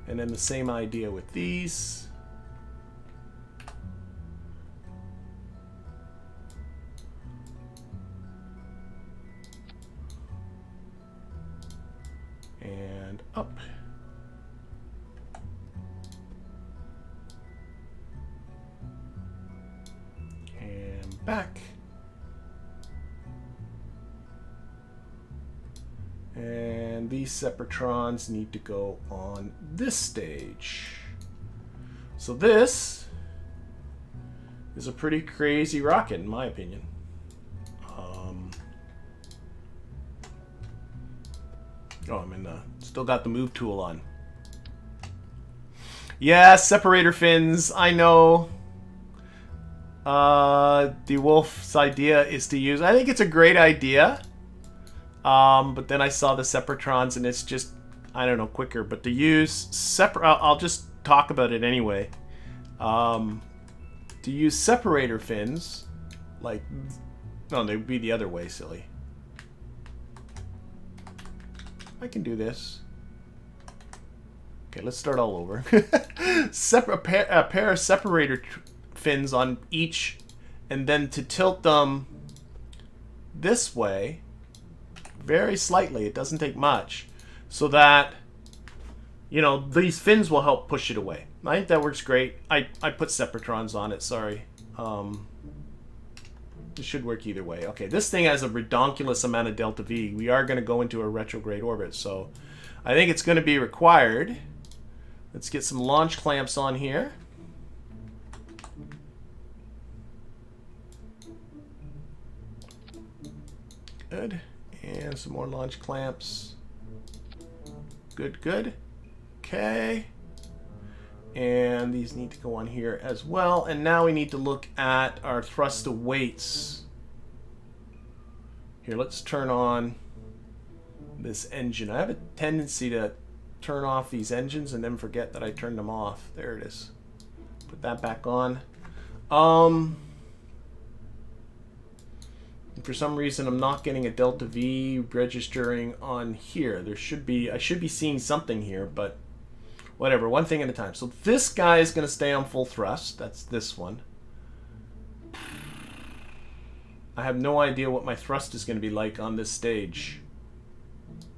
And then the same idea with these. And up. And back. And these Separatrons need to go on this stage. So this is a pretty crazy rocket, in my opinion. Oh, I'm in the... Still got the move tool on. Yeah, separator fins, I know. The Wolf's idea is to use... I think it's a great idea. But then I saw the Separatrons and it's just, I don't know, quicker. But to use I'll just talk about it anyway. To use separator fins, like, no, they would be the other way, silly. I can do this. Okay, let's start all over. A pair of separator fins on each, and then to tilt them this way. Very slightly, it doesn't take much, so that, you know, these fins will help push it away. I think that works great. I put Separatrons on it, sorry. It should work either way. Okay, this thing has a redonkulous amount of delta V. We are going to go into a retrograde orbit, so I think it's going to be required. Let's get some launch clamps on here. Good. And some more launch clamps. Good, good. Okay. And these need to go on here as well. And now we need to look at our thrust to weights. Here, let's turn on this engine. I have a tendency to turn off these engines and then forget that I turned them off. There it is. Put that back on. For some reason, I'm not getting a delta V registering on here. There should be, I should be seeing something here, but whatever, one thing at a time. So this guy is going to stay on full thrust. That's this one. I have no idea what my thrust is going to be like on this stage,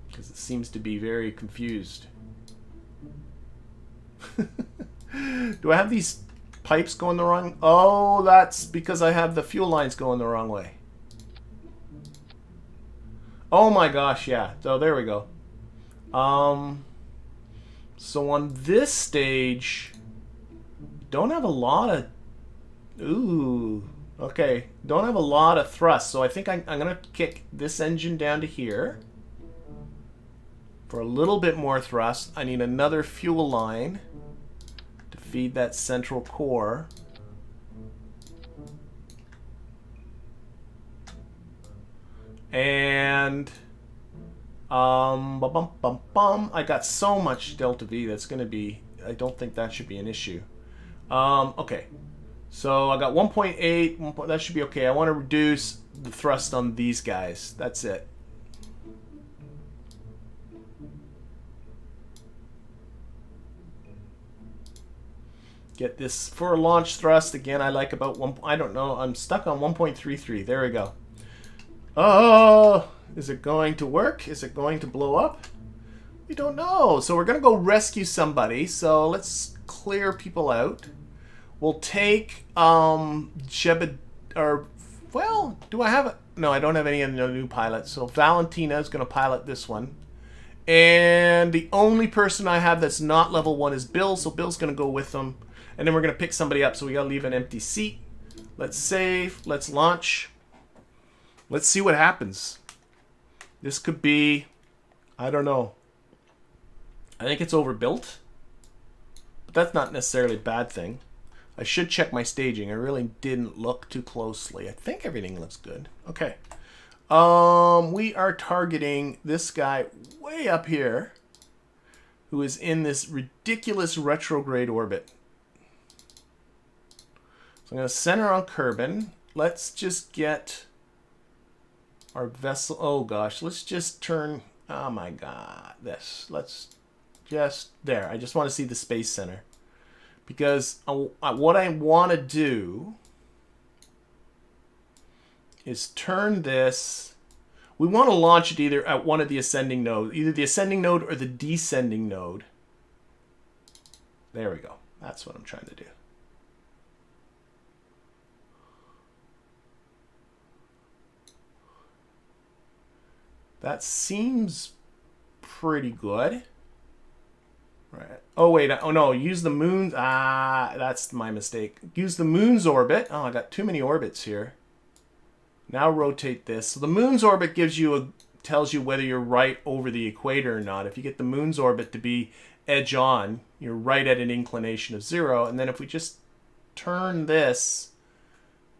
because it seems to be very confused. Do I have these pipes going the wrong? Oh, that's because I have the fuel lines going the wrong way. Oh my gosh, yeah. So there we go. So on this stage, don't have a lot of... Ooh. Okay. Don't have a lot of thrust. So I think I'm going to kick this engine down to here. for a little bit more thrust. I need another fuel line to feed that central core. And I got so much delta V that's going to be, I don't think that should be an issue. Okay, so I got 1.8, that should be okay. I want to reduce the thrust on these guys. That's it. Get this for a launch thrust. Again, I like about one, I don't know, I'm stuck on 1.33. There we go. Oh, is it going to work? Is it going to blow up? We don't know. So we're going to go rescue somebody. So let's clear people out. We'll take Jeb, or, well, do I have it? No, I don't have any of the new pilots. So Valetina is going to pilot this one. And the only person I have that's not level 1 is Bill. So Bill's going to go with them. And then we're going to pick somebody up. So we got to leave an empty seat. Let's save. Let's launch. Let's see what happens. This could be, I don't know. I think it's overbuilt. But that's not necessarily a bad thing. I should check my staging. I really didn't look too closely. I think everything looks good. Okay. We are targeting this guy way up here, who is in this ridiculous retrograde orbit. So I'm going to center on Kerman. Let's just get our vessel. Oh gosh, let's just turn. Oh my god, this. Let's just there. I just want to see the space center, because what I want to do is turn this. We want to launch it either at one of the ascending nodes, either the ascending node or the descending node. There we go. That's what I'm trying to do. That seems pretty good. Right. Oh, wait. Oh, no. Use the moon. Ah, that's my mistake. Use the moon's orbit. Oh, I got too many orbits here. Now rotate this. So the moon's orbit gives you tells you whether you're right over the equator or not. If you get the moon's orbit to be edge on, you're right at an inclination of 0. And then if we just turn this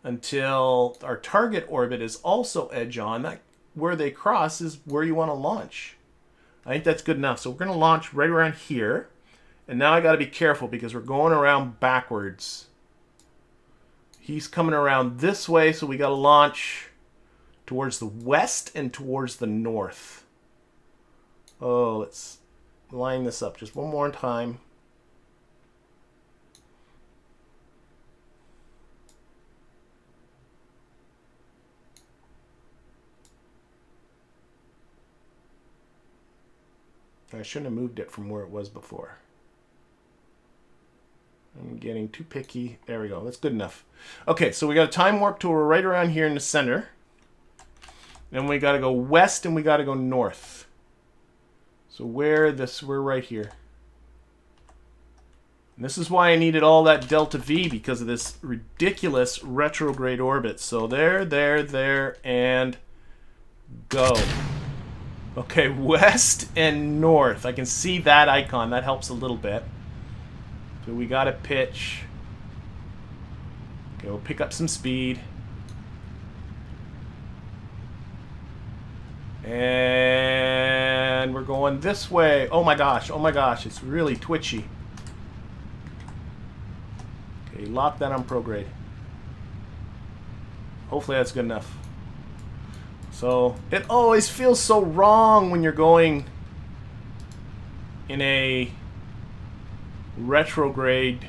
until our target orbit is also edge on, that where they cross is where you want to launch. I think that's good enough. So we're going to launch right around here. And now I got to be careful because we're going around backwards. He's coming around this way, so we got to launch towards the west and towards the north. Oh, let's line this up just one more time. I shouldn't have moved it from where it was before. I'm getting too picky. There we go. That's good enough. Okay, so we got a time warp to right around here in the center. Then we got to go west and we got to go north. So we're right here. And this is why I needed all that delta V, because of this ridiculous retrograde orbit. So there, and go. Okay, west and north. I can see that icon. That helps a little bit. So we got to pitch. Okay, we'll pick up some speed. And we're going this way. Oh my gosh, it's really twitchy. Okay, lock that on prograde. Hopefully that's good enough. So it always feels so wrong when you're going in a retrograde.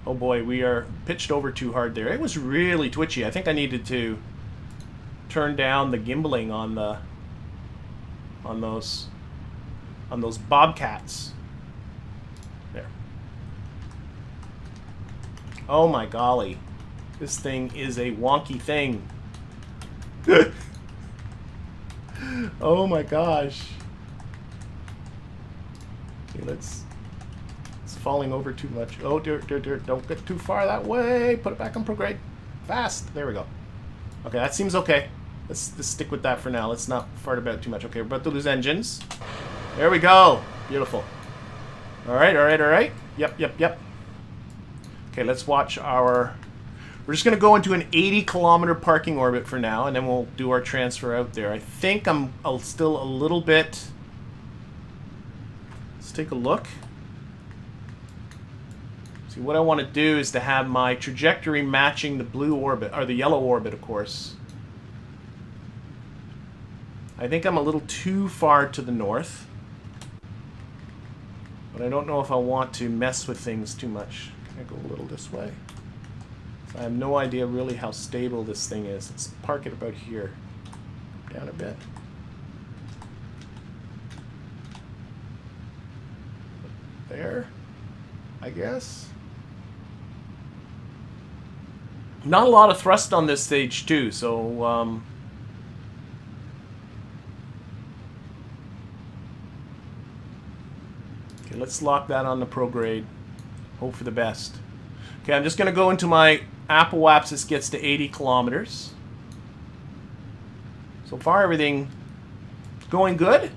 Oh boy, we are pitched over too hard there. It was really twitchy. I think I needed to turn down the gimbaling on those bobcats. There. Oh my golly. This thing is a wonky thing. Oh my gosh. Okay, it's falling over too much. Oh, dear, don't get too far that way. Put it back on prograde. Fast. There we go. Okay, that seems okay. Let's stick with that for now. Let's not fart about it too much. Okay, we're about to lose engines. There we go. Beautiful. All right, all right, all right. Yep, yep, yep. Okay, let's watch our... We're just going to go into an 80-kilometer parking orbit for now, and then we'll do our transfer out there. I think I'm still a little bit... Let's take a look. See, what I want to do is to have my trajectory matching the blue orbit, or the yellow orbit, of course. I think I'm a little too far to the north. But I don't know if I want to mess with things too much. Can I go a little this way? So I have no idea really how stable this thing is. Let's park it about here. Down a bit. There, I guess. Not a lot of thrust on this stage too, so okay, let's lock that on the prograde. Hope for the best. Okay, I'm just going to go into my apoapsis gets to 80 kilometers. So far, everything going good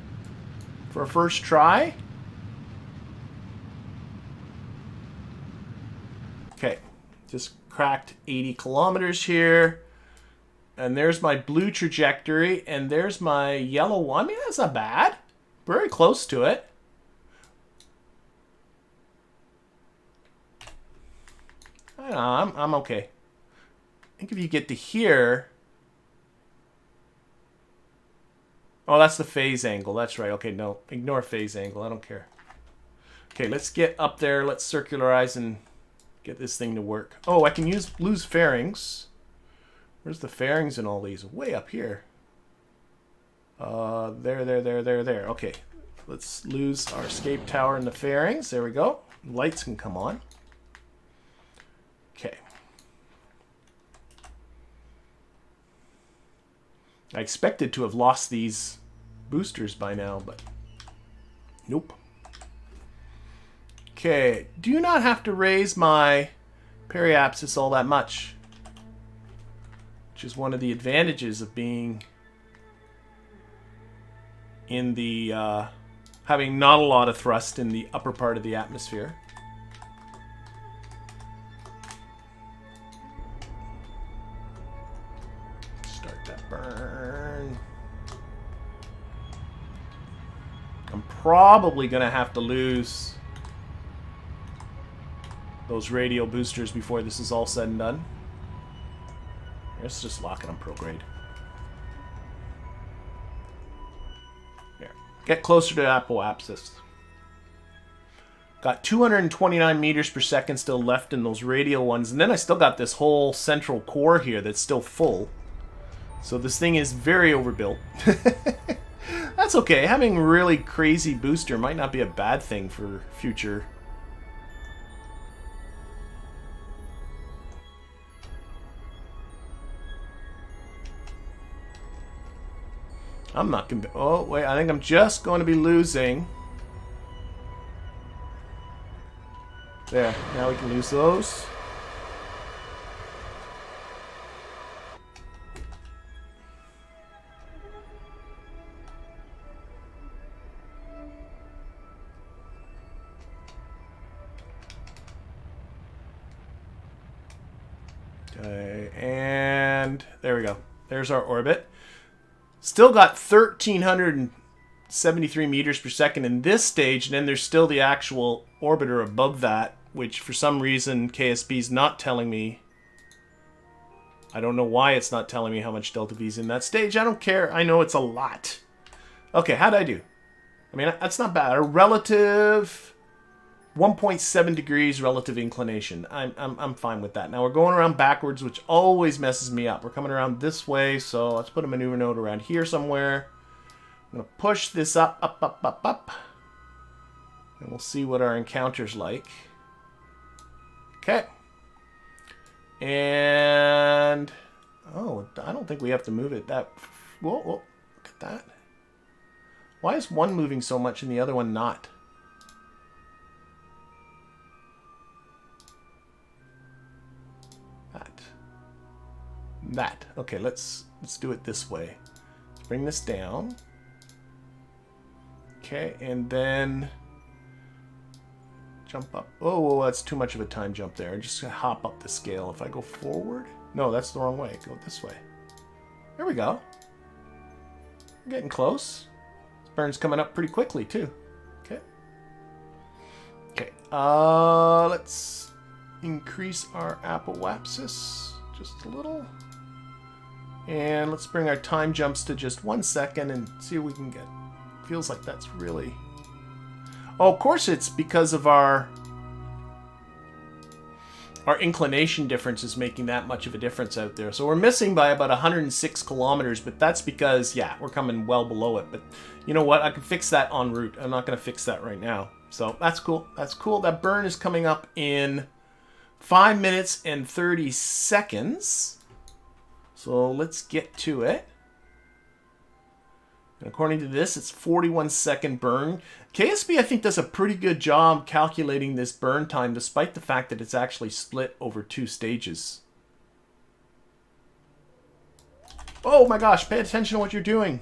for a first try. Okay, just cracked 80 kilometers here. And there's my blue trajectory, and there's my yellow one. I mean, that's not bad. Very close to it. I don't know, I'm okay. I think if you get to here... Oh, that's the phase angle. That's right. Okay, no. Ignore phase angle. I don't care. Okay, let's get up there. Let's circularize and get this thing to work. Oh, I can lose fairings. Where's the fairings in all these? Way up here. There. Okay. Let's lose our escape tower and the fairings. There we go. Lights can come on. Okay. I expected to have lost these boosters by now, but nope. Okay, do not have to raise my periapsis all that much, which is one of the advantages of being in the having not a lot of thrust in the upper part of the atmosphere. Start that burn. I'm probably gonna have to lose those radial boosters before this is all said and done. Let's just lock it on prograde. There. Get closer to apoapsis. Got 229 meters per second still left in those radial ones, and then I still got this whole central core here that's still full. So this thing is very overbuilt. That's okay. Having a really crazy booster might not be a bad thing for future. I'm not gonna be... Oh, wait. I think I'm just going to be losing. There. Now we can lose those. Okay. And there we go. There's our orbit. Still got 1,373 meters per second in this stage, and then there's still the actual orbiter above that, which for some reason KSP is not telling me. I don't know why it's not telling me how much delta V is in that stage. I don't care. I know it's a lot. Okay, how'd I do? I mean, that's not bad. A relative 1.7 degrees relative inclination. I'm fine with that. Now we're going around backwards, which always messes me up. We're coming around this way, so let's put a maneuver node around here somewhere. I'm going to push this up. And we'll see what our encounter's like. Okay. And... oh, I don't think we have to move it that... whoa, look at that. Why is one moving so much and the other one not? That. Okay, let's do it this way. Let's bring this down. Okay, and then jump up. Oh, that's too much of a time jump there. I'm just gonna hop up the scale. If I go forward, no, that's the wrong way. Go this way. There we go. I'm getting close. This burn's coming up pretty quickly too. Okay. Okay. Let's increase our apoapsis just a little. And let's bring our time jumps to just 1 second and see what we can get. Feels like that's really... Oh, of course it's because of our inclination difference is making that much of a difference out there. So we're missing by about 106 kilometers, but that's because, yeah, we're coming well below it. But you know what? I can fix that en route. I'm not going to fix that right now. So that's cool. That's cool. That burn is coming up in 5 minutes and 30 seconds. So let's get to it. And according to this, it's 41-second burn. KSP, I think, does a pretty good job calculating this burn time, despite the fact that it's actually split over 2 stages. Oh my gosh, pay attention to what you're doing.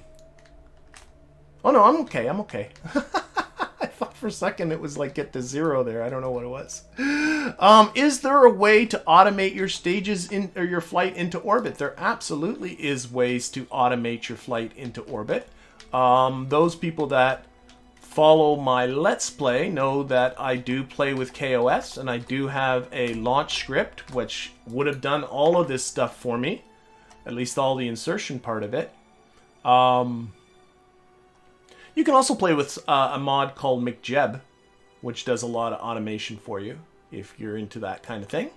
Oh no, I'm okay, I'm okay. I thought for a second it was like get to 0 there. I don't know what it was. Is there a way to automate your stages or your flight into orbit? There absolutely is ways to automate your flight into orbit. Those people that follow my Let's Play know that I do play with KOS, and I do have a launch script which would have done all of this stuff for me, at least all the insertion part of it. You can also play with a mod called Jeb, which does a lot of automation for you if you're into that kind of thing.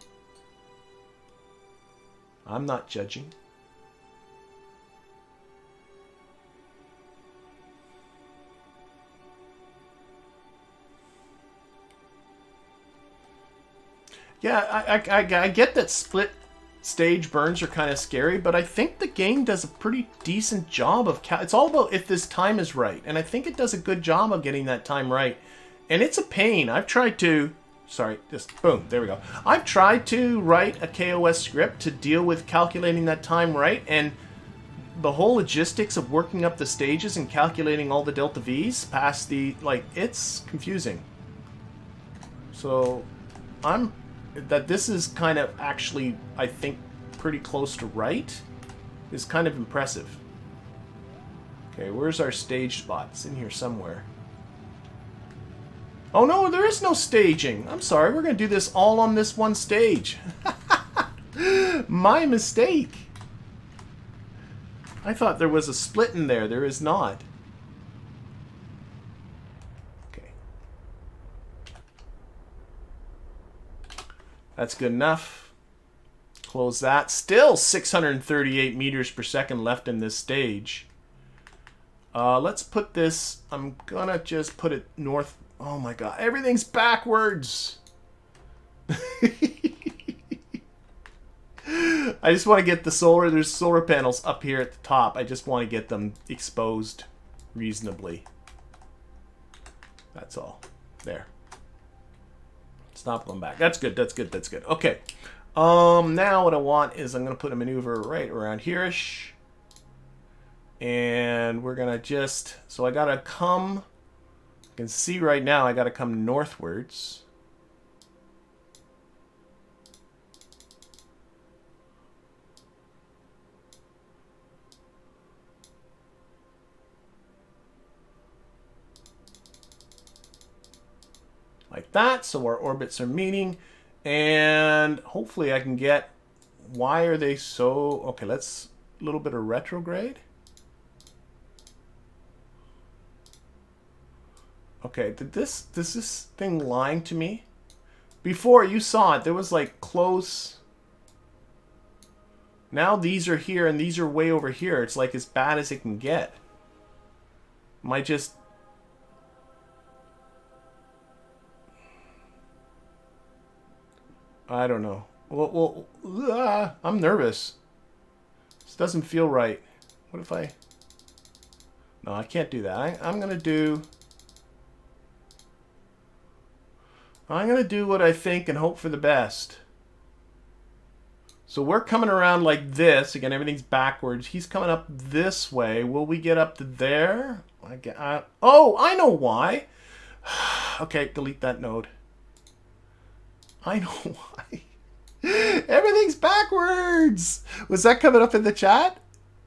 I'm not judging. Yeah, I get that split stage burns are kind of scary, but I think the game does a pretty decent job of... It's all about if this time is right, and I think it does a good job of getting that time right. And it's a pain. I've tried to... Sorry, just boom, there we go. I've tried to write a KOS script to deal with calculating that time right, and the whole logistics of working up the stages and calculating all the delta V's past the... Like, it's confusing. So, that this is kind of actually, I think, pretty close to right is kind of impressive. Okay, where's our stage spot? It's in here somewhere. Oh no, there is no staging. I'm sorry, we're going to do this all on this one stage. My mistake. I thought there was a split in there. There is not. That's good enough. Close that. Still 638 meters per second left in this stage. Let's put this... I'm gonna just put it north... Oh my god. Everything's backwards! I just want to get the solar... There's solar panels up here at the top. I just want to get them exposed reasonably. That's all. There. Stop them back. That's good. That's good. That's good. Okay. Now what I want is I'm going to put a maneuver right around here-ish. And we're going to just... So I got to come... You can see right now I got to come northwards. Like that, so our orbits are meeting, and hopefully I can get... Why are they so... Okay, let's... A little bit of retrograde. Okay, is this thing lying to me? Before, you saw it, there was like close... Now these are here, and these are way over here. It's like as bad as it can get. Am I just... I don't know. Well, I'm nervous. This doesn't feel right. What if I... No, I can't do that. I'm going to do... I'm going to do what I think and hope for the best. So we're coming around like this. Again, everything's backwards. He's coming up this way. Will we get up to there? Oh, I know why. Okay, delete that node. I know why. Everything's backwards. Was that coming up in the chat?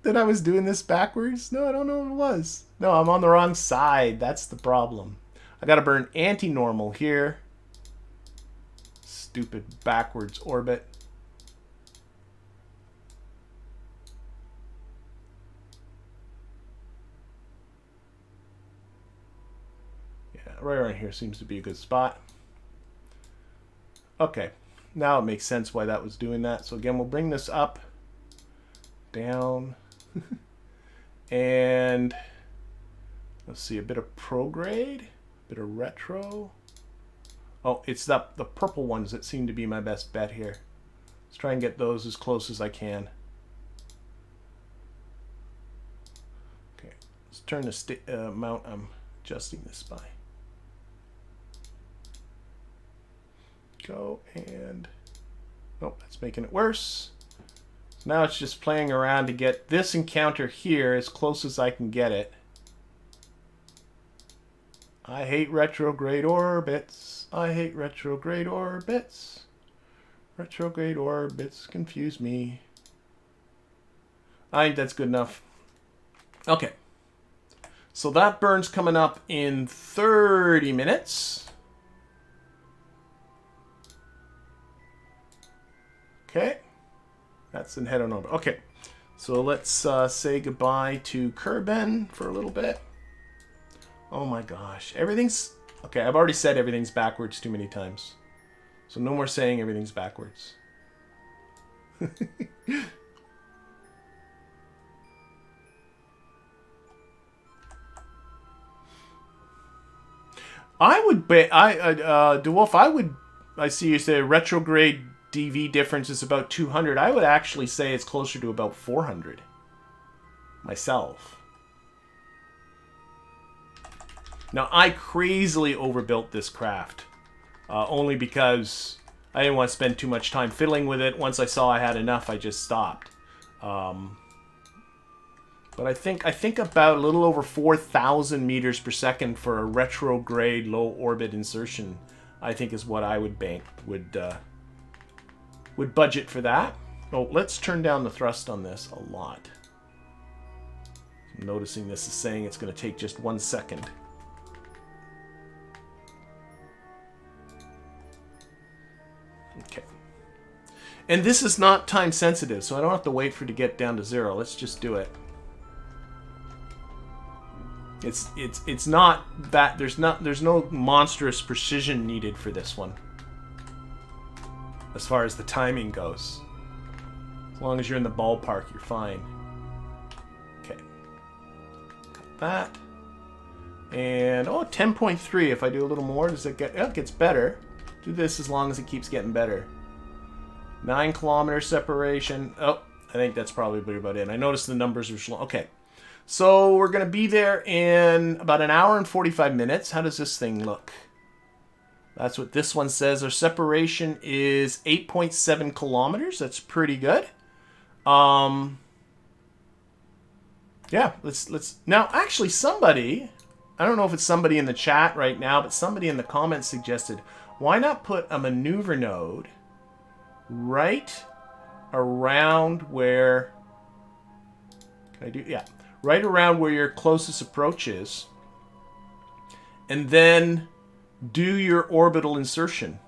That I was doing this backwards? No, I don't know what it was. No, I'm on the wrong side. That's the problem. I got to burn anti-normal here. Stupid backwards orbit. Yeah, right around here seems to be a good spot. Okay, now it makes sense why that was doing that. So again, we'll bring this up, down, and let's see, a bit of prograde, a bit of retro. Oh, it's the purple ones that seem to be my best bet here. Let's try and get those as close as I can. Okay, let's turn the amount I'm adjusting this by. Go and... oh, that's making it worse. So now it's just playing around to get this encounter here as close as I can get it. I hate retrograde orbits. I hate retrograde orbits. Retrograde orbits confuse me. I think that's good enough. Okay. So that burn's coming up in 30 minutes. Okay. That's in head on orbit. Okay. So let's say goodbye to Kerman for a little bit. Oh my gosh. Everything's... okay, I've already said everything's backwards too many times. So no more saying everything's backwards. I would bet... DeWolf, I see you say retrograde DV difference is about 200. I would actually say it's closer to about 400. Myself. Now, I crazily overbuilt this craft. Only because I didn't want to spend too much time fiddling with it. Once I saw I had enough, I just stopped. But I think about a little over 4,000 meters per second for a retrograde low orbit insertion, I think is what I would bank, would budget for that. Oh, let's turn down the thrust on this a lot. I'm noticing this is saying it's going to take just 1 second. Okay. And this is not time sensitive, so I don't have to wait for it to get down to 0. Let's just do it. It's not that there's no monstrous precision needed for this one. As far as the timing goes. As long as you're in the ballpark, you're fine. Okay. Got that. And, oh, 10.3. If I do a little more, does it get... oh, it gets better. Do this as long as it keeps getting better. 9 kilometer separation. Oh, I think that's probably about it. I noticed the numbers are slow. Okay. So we're going to be there in about an hour and 45 minutes. How does this thing look? That's what this one says. Our separation is 8.7 kilometers. That's pretty good. Yeah, let's now actually somebody, I don't know if it's somebody in the chat right now, but somebody in the comments suggested, why not put a maneuver node right around where, can I do, yeah, right around where your closest approach is, and then do your orbital insertion.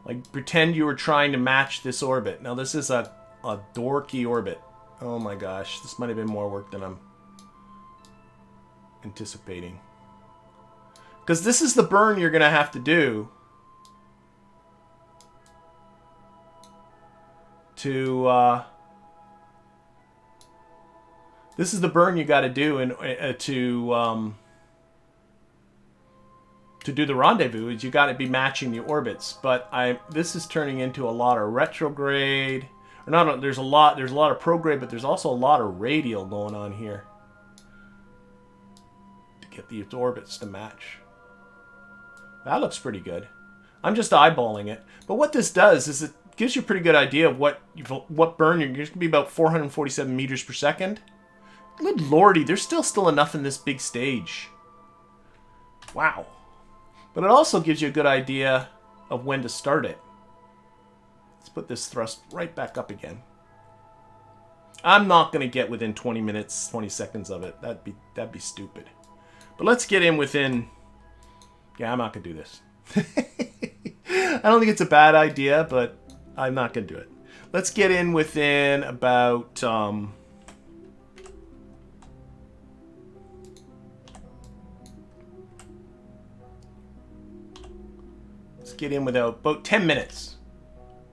Like, pretend you were trying to match this orbit. Now, this is a dorky orbit. Oh my gosh, this might have been more work than I'm anticipating. Because this is the burn you're going to have to do to... this is the burn you got to do to do the rendezvous. Is you got to be matching the orbits. But this is turning into a lot of retrograde. Or not. There's a lot of prograde, but there's also a lot of radial going on here to get the orbits to match. That looks pretty good. I'm just eyeballing it. But what this does is gives you a pretty good idea of what burn you're going to be about 447 meters per second. Good lordy, there's still enough in this big stage. Wow. But it also gives you a good idea of when to start it. Let's put this thrust right back up again. I'm not going to get within 20 minutes, 20 seconds of it. That'd be stupid. But let's get in within... Yeah, I'm not going to do this. I don't think it's a bad idea, but I'm not going to do it. Let's get in within about... let's get in without about 10 minutes.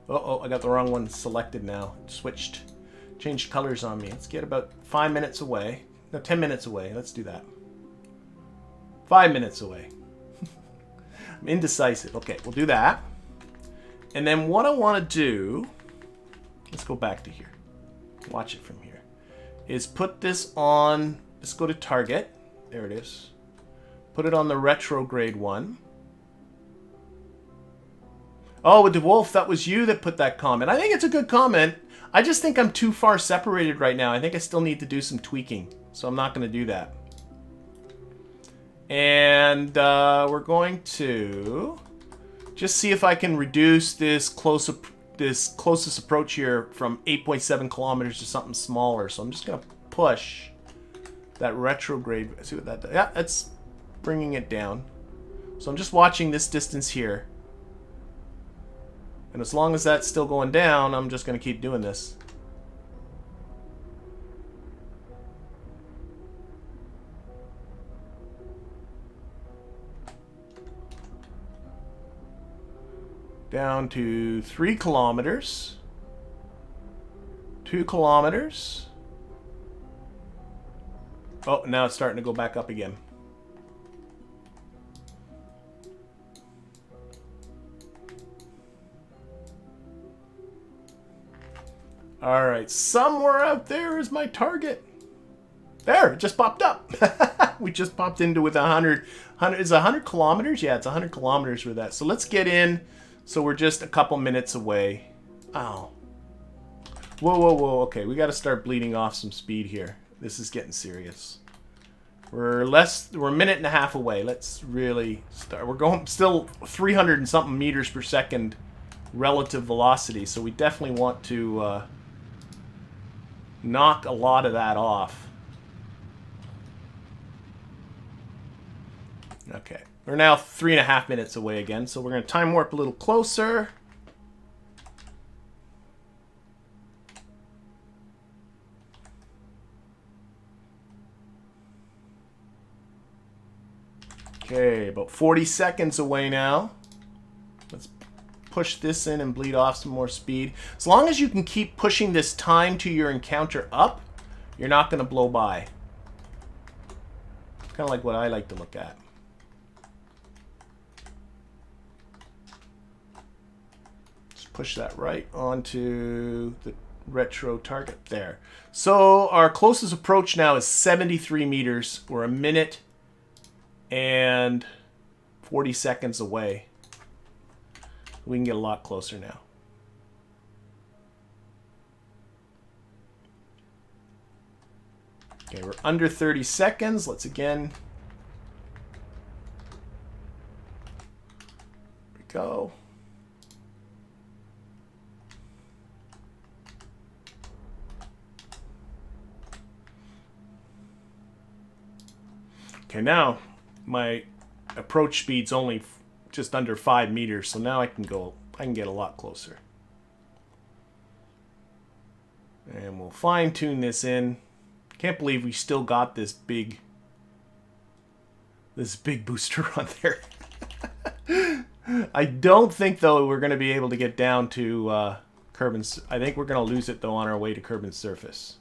Uh-oh, I got the wrong one selected now. It switched. Changed colors on me. Let's get about 5 minutes away. No, 10 minutes away. Let's do that. 5 minutes away. I'm indecisive. Okay, we'll do that. And then what I want to do, let's go back to here. Watch it from here. Is put this on, let's go to target. There it is. Put it on the retrograde one. Oh, DeWolf, that was you that put that comment. I think it's a good comment. I just think I'm too far separated right now. I think I still need to do some tweaking. So I'm not going to do that. And we're going to just see if I can reduce this closest approach here from 8.7 kilometers to something smaller. So I'm just going to push that retrograde. See what that does. Yeah, that's bringing it down. So I'm just watching this distance here. And as long as that's still going down, I'm just going to keep doing this. Down to 3 kilometers. 2 kilometers. Oh, now it's starting to go back up again. All right, somewhere out there is my target. There, it just popped up. We just popped into with 100. Is it 100 kilometers? Yeah, it's 100 kilometers with that. So let's get in. So we're just a couple minutes away. Ow. Whoa, whoa, whoa. Okay, we got to start bleeding off some speed here. This is getting serious. We're a minute and a half away. Let's really start. We're going still 300 and something meters per second relative velocity. So we definitely want to knock a lot of that off. Okay. We're now 3.5 minutes away again, so we're going to time warp a little closer. Okay, about 40 seconds away now. Let's push this in and bleed off some more speed. As long as you can keep pushing this time to your encounter up, you're not going to blow by. Kind of like what I like to look at. Push that right onto the retro target there. So our closest approach now is 73 meters. We're a minute and 40 seconds away. We can get a lot closer now. Okay, we're under 30 seconds. Let's again. Here we go. Okay, now my approach speed's only just under 5 meters, so now I can get a lot closer. And we'll fine tune this in. Can't believe we still got this big booster on there. I don't think though we're going to be able to get down to Kerman's. I think we're going to lose it though on our way to Kerman's surface.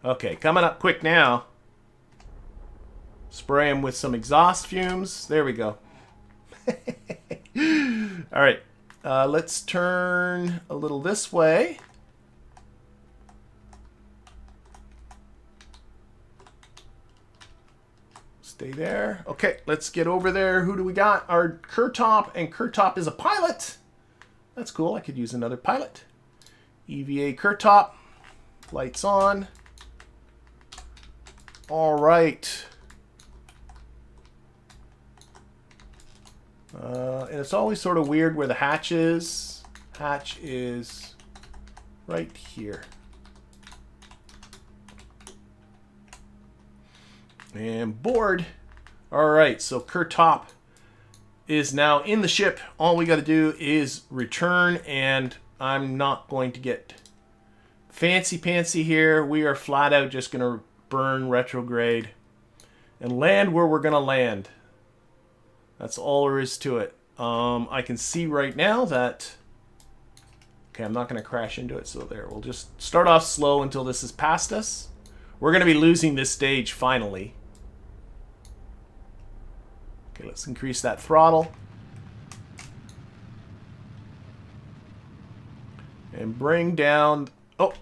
Okay, coming up quick now. Spray him with some exhaust fumes. There we go. All right. Let's turn a little this way. Stay there. Okay, let's get over there. Who do we got? Our Kertop, and Kertop is a pilot. That's cool. I could use another pilot. EVA Kertop. Lights on. All right. And it's always sort of weird where the hatch is. Hatch is right here. And board. All right, so Kertop is now in the ship. All we got to do is return, and I'm not going to get fancy-pantsy here. We are flat out just going to burn retrograde and land where we're going to land. That's all there is to it. I can see right now that... Okay, I'm not going to crash into it, so there. We'll just start off slow until this is past us. We're going to be losing this stage finally. Okay, let's increase that throttle. And bring down... Oh,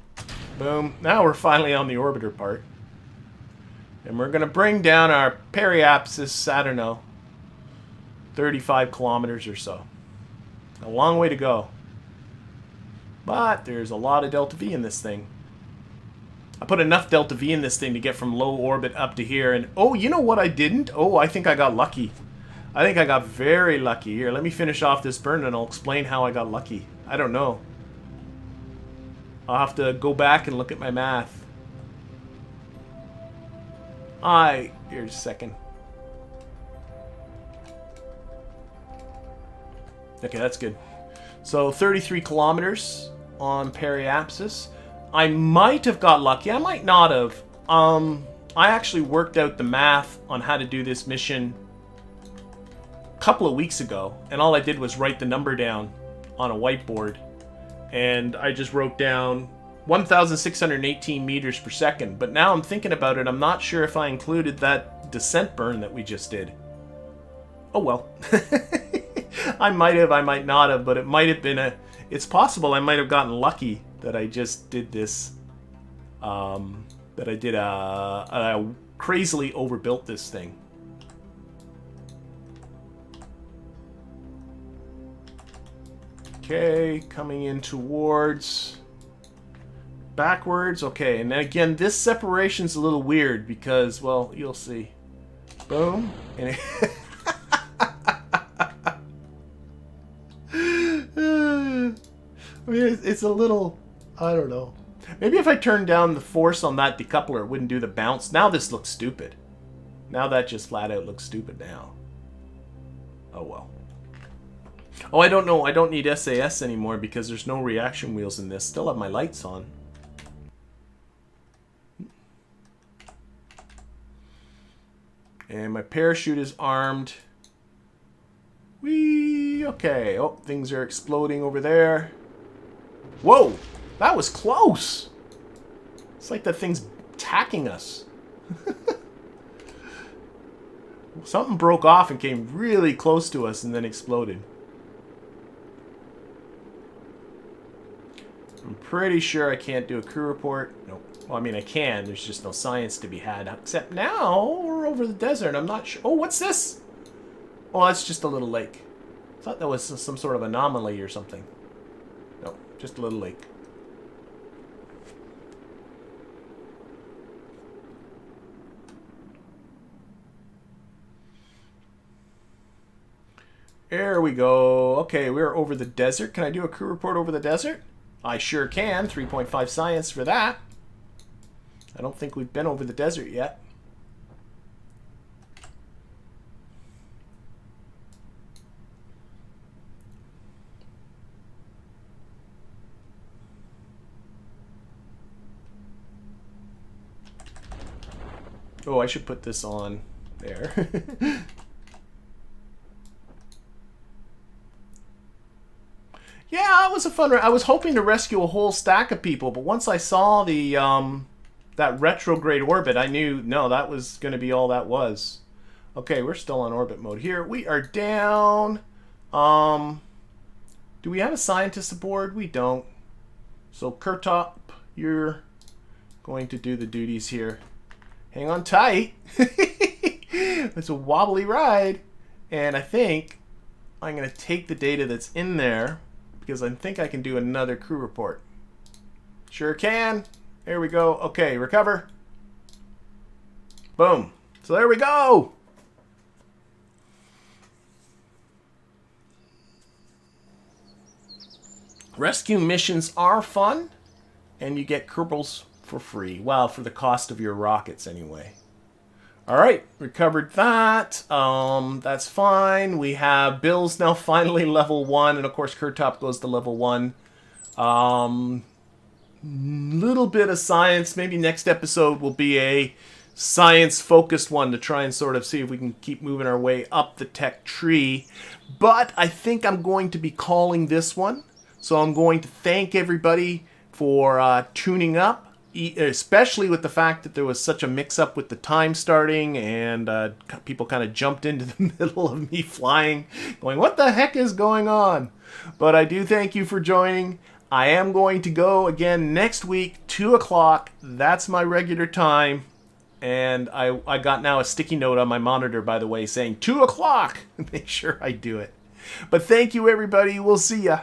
boom. Now we're finally on the orbiter part. And we're going to bring down our periapsis, I don't know, 35 kilometers or so. A long way to go. But there's a lot of delta V in this thing. I put enough delta V in this thing to get from low orbit up to here. And, oh, you know what I didn't? Oh, I think I got lucky. I think I got very lucky. Here, let me finish off this burn and I'll explain how I got lucky. I don't know. I'll have to go back and look at my math. Here's a second. Okay, that's good. So 33 kilometers on periapsis. I might have got lucky. I might not have. I actually worked out the math on how to do this mission a couple of weeks ago, and all I did was write the number down on a whiteboard, and I just wrote down 1,618 meters per second. But now I'm thinking about it, I'm not sure if I included that descent burn that we just did. Oh well. I might have, I might not have, but it might have been it's possible I might have gotten lucky that I just did this, that I crazily overbuilt this thing. Okay, coming in towards backwards. Okay, and then again, this separation's a little weird because, well, you'll see. Boom. And it I mean, it's a little, I don't know. Maybe if I turned down the force on that decoupler, it wouldn't do the bounce. Now this looks stupid. Now that just flat out looks stupid now. Oh well. Oh, I don't know. I don't need SAS anymore because there's no reaction wheels in this. Still have my lights on. And my parachute is armed. Whee! Okay. Oh, things are exploding over there. Whoa! That was close! It's like that thing's attacking us. Something broke off and came really close to us and then exploded. I'm pretty sure I can't do a crew report. Nope. Well, I mean, I can. There's just no science to be had. Except now we're over the desert. I'm not sure. Oh, what's this? Oh, that's just a little lake. I thought that was some sort of anomaly or something. No, just a little lake. There we go. Okay, we're over the desert. Can I do a crew report over the desert? I sure can. 3.5 science for that. I don't think we've been over the desert yet. Oh, I should put this on there. Yeah, it was a fun... I was hoping to rescue a whole stack of people, but once I saw the that retrograde orbit, I knew, no, that was going to be all that was. Okay, we're still on orbit mode here. We are down. Do we have a scientist aboard? We don't. So, Kertop, you're going to do the duties here. Hang on tight. It's a wobbly ride. And I think I'm going to take the data that's in there, because I think I can do another crew report. Sure can. There we go. Okay, recover. Boom. So there we go. Rescue missions are fun, and you get Kerbals for free. Well, for the cost of your rockets anyway. All right, recovered that. That's fine. We have Bill's now finally level 1, and of course Kertop goes to level 1. Little bit of science. Maybe next episode will be a science-focused one to try and sort of see if we can keep moving our way up the tech tree. But I think I'm going to be calling this one. So I'm going to thank everybody for tuning up, especially with the fact that there was such a mix-up with the time starting, and people kind of jumped into the middle of me flying, going, what the heck is going on? But I do thank you for joining. I am going to go again next week, 2 o'clock. That's my regular time. And I got now a sticky note on my monitor, by the way, saying 2 o'clock. Make sure I do it. But thank you, everybody. We'll see ya.